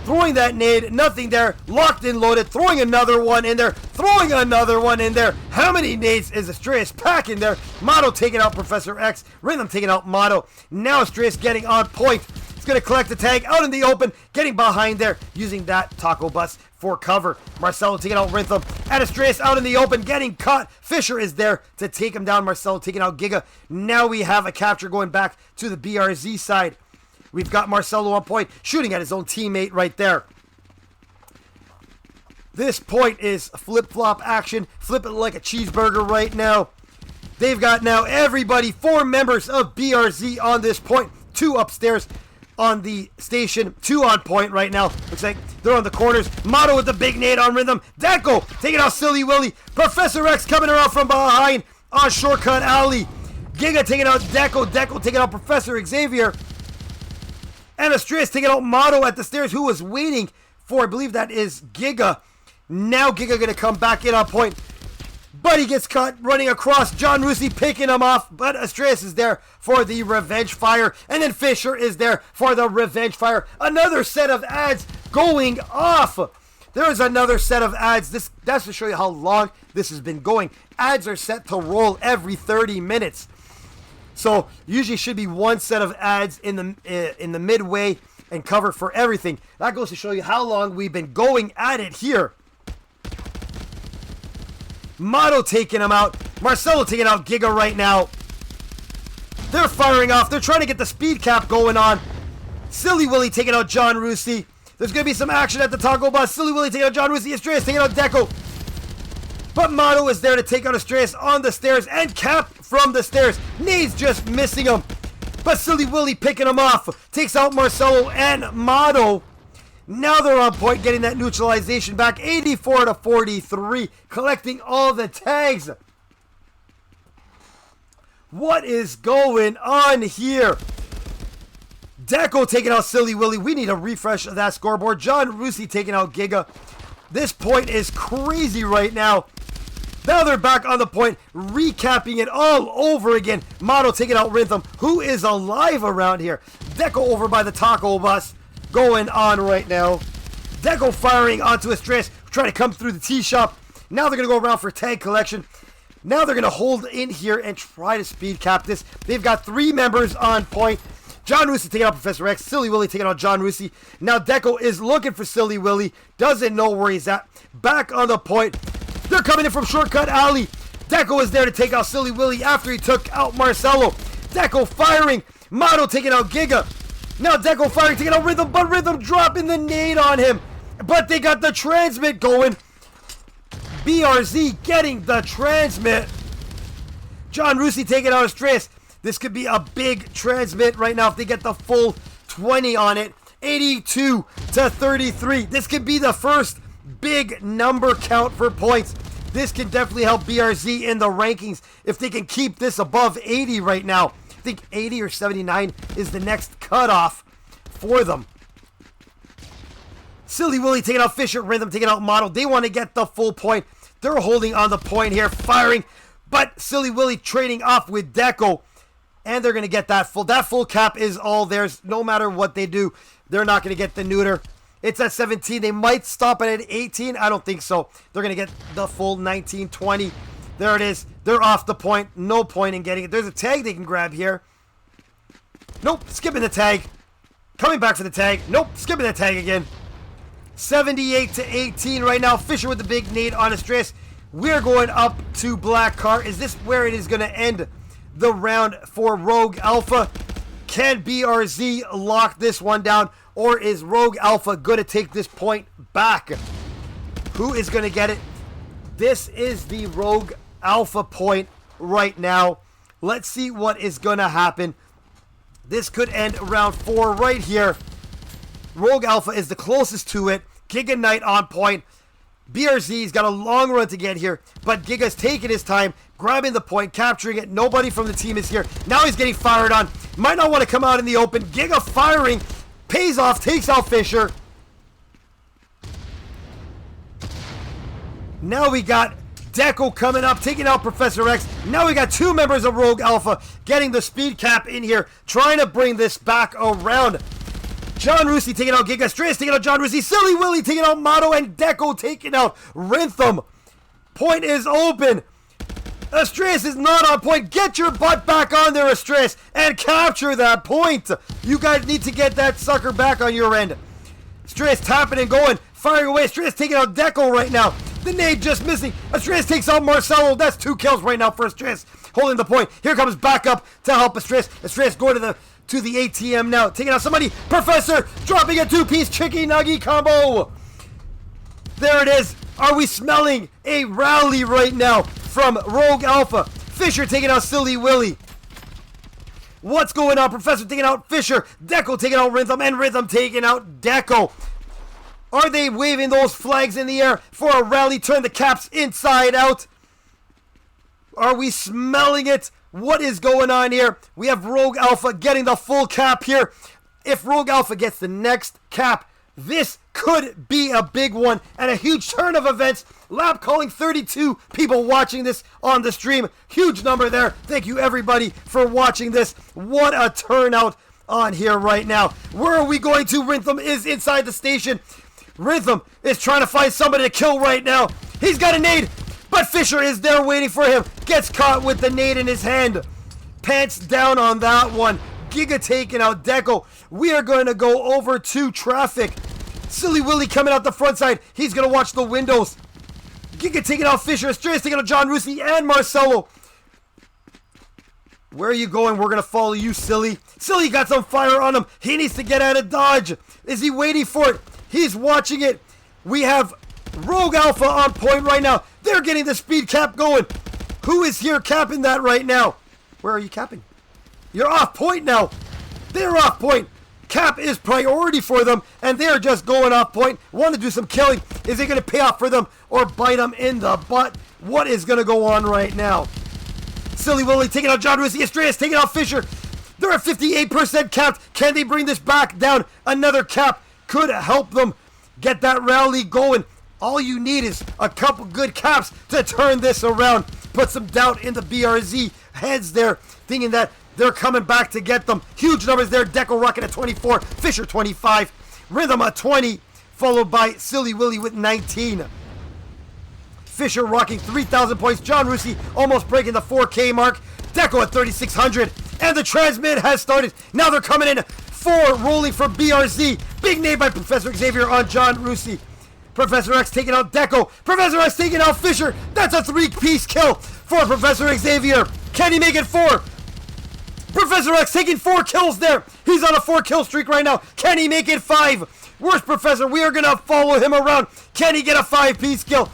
Throwing that nade, nothing there, locked and loaded, throwing another one in there, throwing another one in there. How many nades is Estrellas packing there? Motto taking out Professor X, Rhythm taking out Motto. Now Estrellas getting on point. He's going to collect the tag out in the open, getting behind there, using that taco bus for cover. Marcelo taking out Rhythm, and Estrellas out in the open, getting caught. Fisher is there to take him down. Marcelo taking out Giga. Now we have a capture going back to the BRZ side. We've got Marcelo on point, shooting at his own teammate right there. This point is flip-flop action. Flip it like a cheeseburger right now. They've got now everybody, 4 members of BRZ on this point. 2 upstairs on the station. 2 on point right now. Looks like they're on the corners. Motto with the big nade on Rhythm. Deco taking out Silly Willy. Professor X coming around from behind on Shortcut Alley. Giga taking out Deco. Deco taking out Professor Xavier. And Estrellas taking out Motto at the stairs, who was waiting for, I believe that is Giga. Now Giga going to come back in on point. But he gets caught running across. John Rusi picking him off. But Estrellas is there for the revenge fire. And then Fisher is there for the revenge fire. Another set of ads going off. There is another set of ads. That's to show you how long this has been going. Ads are set to roll every 30 minutes. So usually should be 1 set of ads in the midway and cover for everything. That goes to show you how long we've been going at it here. Motto taking him out. Marcelo taking out Giga right now. They're firing off. They're trying to get the speed cap going on. Silly Willy taking out John Rusi. There's going to be some action at the taco bus. Silly Willy taking out John Rusi. Estrellas taking out Deco. But Motto is there to take out Estrellas on the stairs and cap from the stairs. Nade's just missing him. But Silly Willy picking him off. Takes out Marcelo and Motto. Now they're on point, getting that neutralization back. 84-43. Collecting all the tags. What is going on here? Deco taking out Silly Willy. We need a refresh of that scoreboard. John Rusi taking out Giga. This point is crazy right now. Now they're back on the point, recapping it all over again. Motto taking out Rhythm, who is alive around here. Deco over by the taco bus, going on right now. Deco firing onto Estrellas, trying to come through the tea shop. Now they're going to go around for tag collection. Now they're going to hold in here and try to speed cap this. They've got 3 members on point. John Rusi taking out Professor X. Silly Willy taking out John Rusi. Now Deco is looking for Silly Willy. Doesn't know where he's at. Back on the point. They're coming in from Shortcut Alley. Deco is there to take out Silly Willy after he took out Marcelo. Deco firing. Motto taking out Giga. Now Deco firing, taking out Rhythm, but Rhythm dropping the nade on him. But they got the transmit going. BRZ getting the transmit. John Rusi taking out Estrellas. This could be a big transmit right now if they get the full 20 on it. 82-33. This could be the first big number count for points. This can definitely help BRZ in the rankings if they can keep this above 80 right now. I think 80 or 79 is the next cutoff for them. Silly Willy taking out Fisher, Rhythm taking out Motto. They want to get the full point. They're holding on the point here, firing. But Silly Willy trading off with Deco. And they're going to get that full. That full cap is all theirs. No matter what they do, they're not going to get the neuter. It's at 17. They might stop it at 18. I don't think so. They're going to get the full 19, 20. There it is. They're off the point. No point in getting it. There's a tag they can grab here. Nope. Skipping the tag. Coming back for the tag. Nope. Skipping the tag again. 78-18 right now. Fisher with the big nade on Estrellas. We're going up to Black Car. Is this where it is going to end the round for Rogue Alpha? Can BRZ lock this one down, or is Rogue Alpha going to take this point back? Who is going to get it? This is the Rogue Alpha point right now. Let's see what is going to happen. This could end round 4 right here. Rogue Alpha is the closest to it. Giga Knight on point. BRZ's got a long run to get here, but Giga's taking his time, grabbing the point, capturing it. Nobody from the team is here. Now he's getting fired on. Might not want to come out in the open. Giga firing. Pays off, takes out Fisher. Now we got Deco coming up, taking out Professor X. Now we got 2 members of Rogue Alpha getting the speed cap in here, trying to bring this back around. John Rusi taking out Giga, Strays taking out John Rusi, Silly Willy taking out Motto, and Deco taking out Rhythm. Point is open. Astreus is not on point. Get your butt back on there, Astreus, and capture that point. You guys need to get that sucker back on your end. Astreus tapping and going, firing away. Astreus taking out Deco right now. The nade just missing. Astreus takes out Marcelo. That's 2 kills right now for Astreus, holding the point. Here comes backup to help Astreus. Astreus going to the ATM now, taking out somebody. Professor dropping a 2-piece chicky nuggy combo. There it is. Are we smelling a rally right now from Rogue Alpha? Fisher taking out Silly Willy. What's going on? Professor taking out Fisher. Deco taking out Rhythm, and Rhythm taking out Deco. Are they waving those flags in the air for a rally? Turn the caps inside out. Are we smelling it? What is going on here? We have Rogue Alpha getting the full cap here. If Rogue Alpha gets the next cap, this could be a big one and a huge turn of events. Lab calling 32 people watching this on the stream. Huge number there. Thank you everybody for watching this. What a turnout on here right now. Where are we going to? Rhythm is inside the station. Rhythm is trying to find somebody to kill right now. He's got a nade, but Fisher is there waiting for him. Gets caught with the nade in his hand. Pants down on that one. Giga taking out Deco. We are going to go over to traffic. Silly Willy coming out the front side. He's going to watch the windows. Giga taking out Fisher. Astreus taking out John Rusi and Marcelo. Where are you going? We're going to follow you, Silly. Silly got some fire on him. He needs to get out of dodge. Is he waiting for it? He's watching it. We have Rogue Alpha on point right now. They're getting the speed cap going. Who is here capping that right now? Where are you capping? You're off point now. They're off point. Cap is priority for them, and they're just going off point. Want to do some killing. Is it going to pay off for them or bite them in the butt? What is going to go on right now? Silly Willy taking out John Rusi. Astreus taking out Fisher. They're at 58% capped. Can they bring this back down? Another cap could help them get that rally going. All you need is a couple good caps to turn this around. Put some doubt in the BRZ heads there, thinking that they're coming back to get them. Huge numbers there. Deco rocking at 24. Fisher 25. Rhythm at 20. Followed by Silly Willy with 19. Fisher rocking 3,000 points. John Rusi almost breaking the 4K mark. Deco at 3,600. And the transmit has started. Now they're coming in. 4 rolling for BRZ. Big name by Professor Xavier on John Rusi. Professor X taking out Deco. Professor X taking out Fisher. That's a 3-piece kill for Professor Xavier. Can he make it 4? Professor X taking 4 kills there. He's on a 4-kill streak right now. Can he make it 5? Where's Professor? We are going to follow him around. Can he get a 5-piece kill?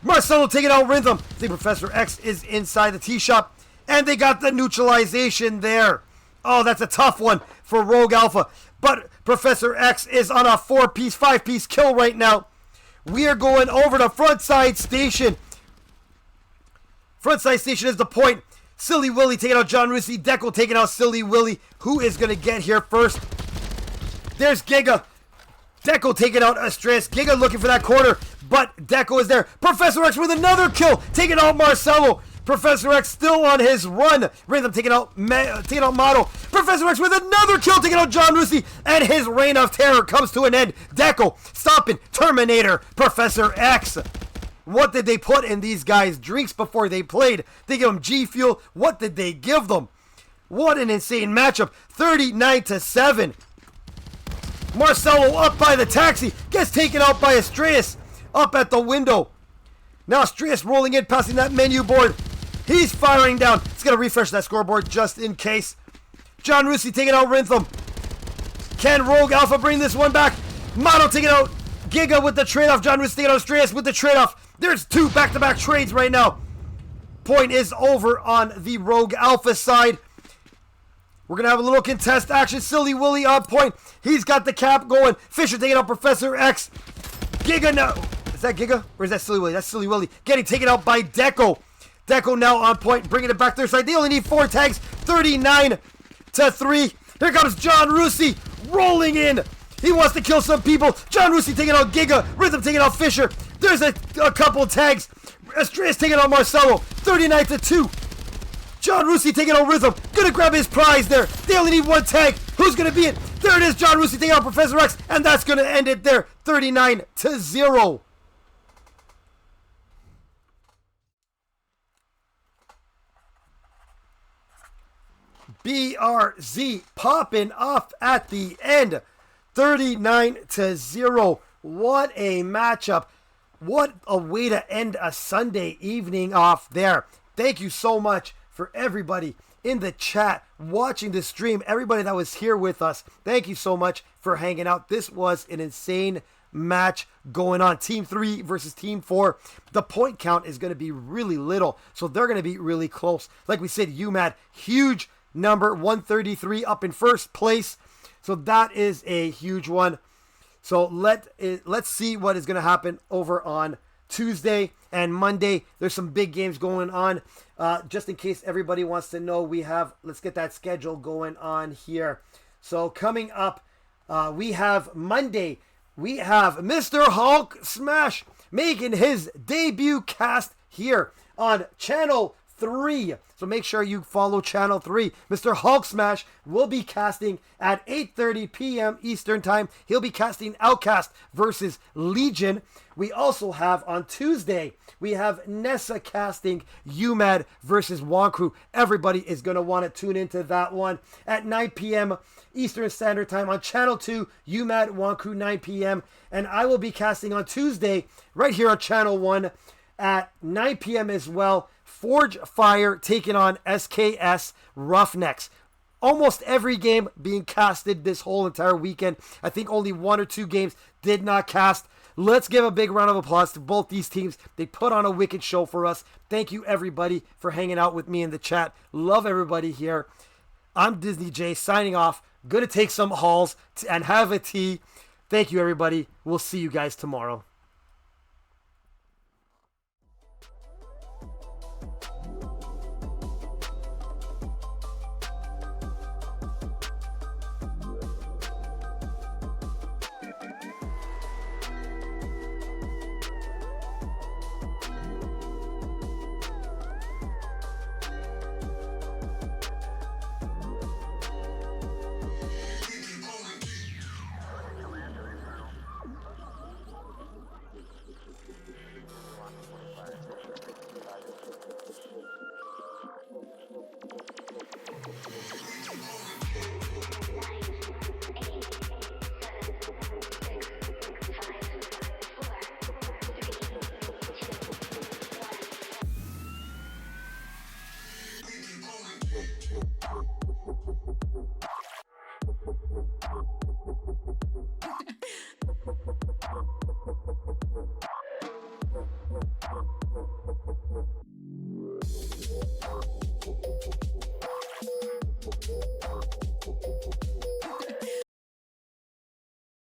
Marcelo taking out Rhythm. I think Professor X is inside the tee shop. And they got the neutralization there. Oh, that's a tough one for Rogue Alpha. But Professor X is on a 4-piece, 5-piece kill right now. We are going over to Frontside Station. Frontside Station is the point. Silly Willy taking out John Rusi. Deco taking out Silly Willy. Who is going to get here first? There's Giga. Deco taking out Astreus. Giga looking for that corner, but Deco is there. Professor X with another kill, taking out Marcelo. Professor X still on his run. Rhythm taking out Motto. Professor X with another kill, taking out John Rusi, and his reign of terror comes to an end. Deco stopping Terminator Professor X. What did they put in these guys' drinks before they played? They give them G Fuel. What did they give them? What an insane matchup. 39-7. Marcelo up by the taxi. Gets taken out by Astreus. Up at the window. Now Astreus rolling in, passing that menu board. He's firing down. It's going to refresh that scoreboard just in case. John Rusi taking out Rhythm. Can Rogue Alpha bring this one back? Motto taking out Giga with the trade-off. John Ruiz taking on Strayas with the trade-off. There's 2 back-to-back trades right now. Point is over on the Rogue Alpha side. We're going to have a little contest action. Silly Willy on point. He's got the cap going. Fisher taking out Professor X. Giga now. Is that Giga? Or is that Silly Willy? That's Silly Willy. Getting taken out by Deco. Deco now on point. Bringing it back to their side. They only need 4 tags. 39-3. Here comes John Rusi rolling in. He wants to kill some people. John Rusi taking out Giga. Rhythm taking out Fisher. There's a couple of tags. Estrellas taking out Marcelo. 39-2. John Rusi taking out Rhythm. Gonna grab his prize there. They only need 1 tag. Who's gonna be it? There it is. John Rusi taking out Professor X. And that's gonna end it there. 39-0. BRZ popping off at the end. 39-0. What a matchup. What a way to end a Sunday evening off there. Thank you so much for everybody in the chat watching the stream. Everybody that was here with us. Thank you so much for hanging out. This was an insane match going on. Team 3 versus Team 4. The point count is going to be really little, so they're going to be really close. Like we said, UMAD, huge number, 133 up in first place. So that is a huge one. So let's see what is going to happen over on Tuesday and Monday. There's some big games going on. Just in case everybody wants to know, let's get that schedule going on here. So coming up, we have Monday, we have Mr. Hulk Smash making his debut cast here on Channel 3. So make sure you follow Channel 3. Mr. Hulk Smash will be casting at 8:30 p.m. Eastern Time. He'll be casting Outcast versus Legion. We also have on Tuesday, we have Nessa casting UMAD versus Wonkru. Everybody is going to want to tune into that one at 9 p.m. Eastern Standard Time on Channel 2, UMAD, Wonkru, 9 p.m. And I will be casting on Tuesday right here on Channel 1 at 9 p.m. as well. Forge Fire taking on SKS Roughnecks. Almost every game being casted this whole entire weekend. I think only 1 or 2 games did not cast. Let's give a big round of applause to both these teams. They put on a wicked show for us. Thank you everybody for hanging out with me in the chat. Love everybody here. I'm Disney J signing off. Gonna take some hauls and have a tea. Thank you everybody. We'll see you guys tomorrow.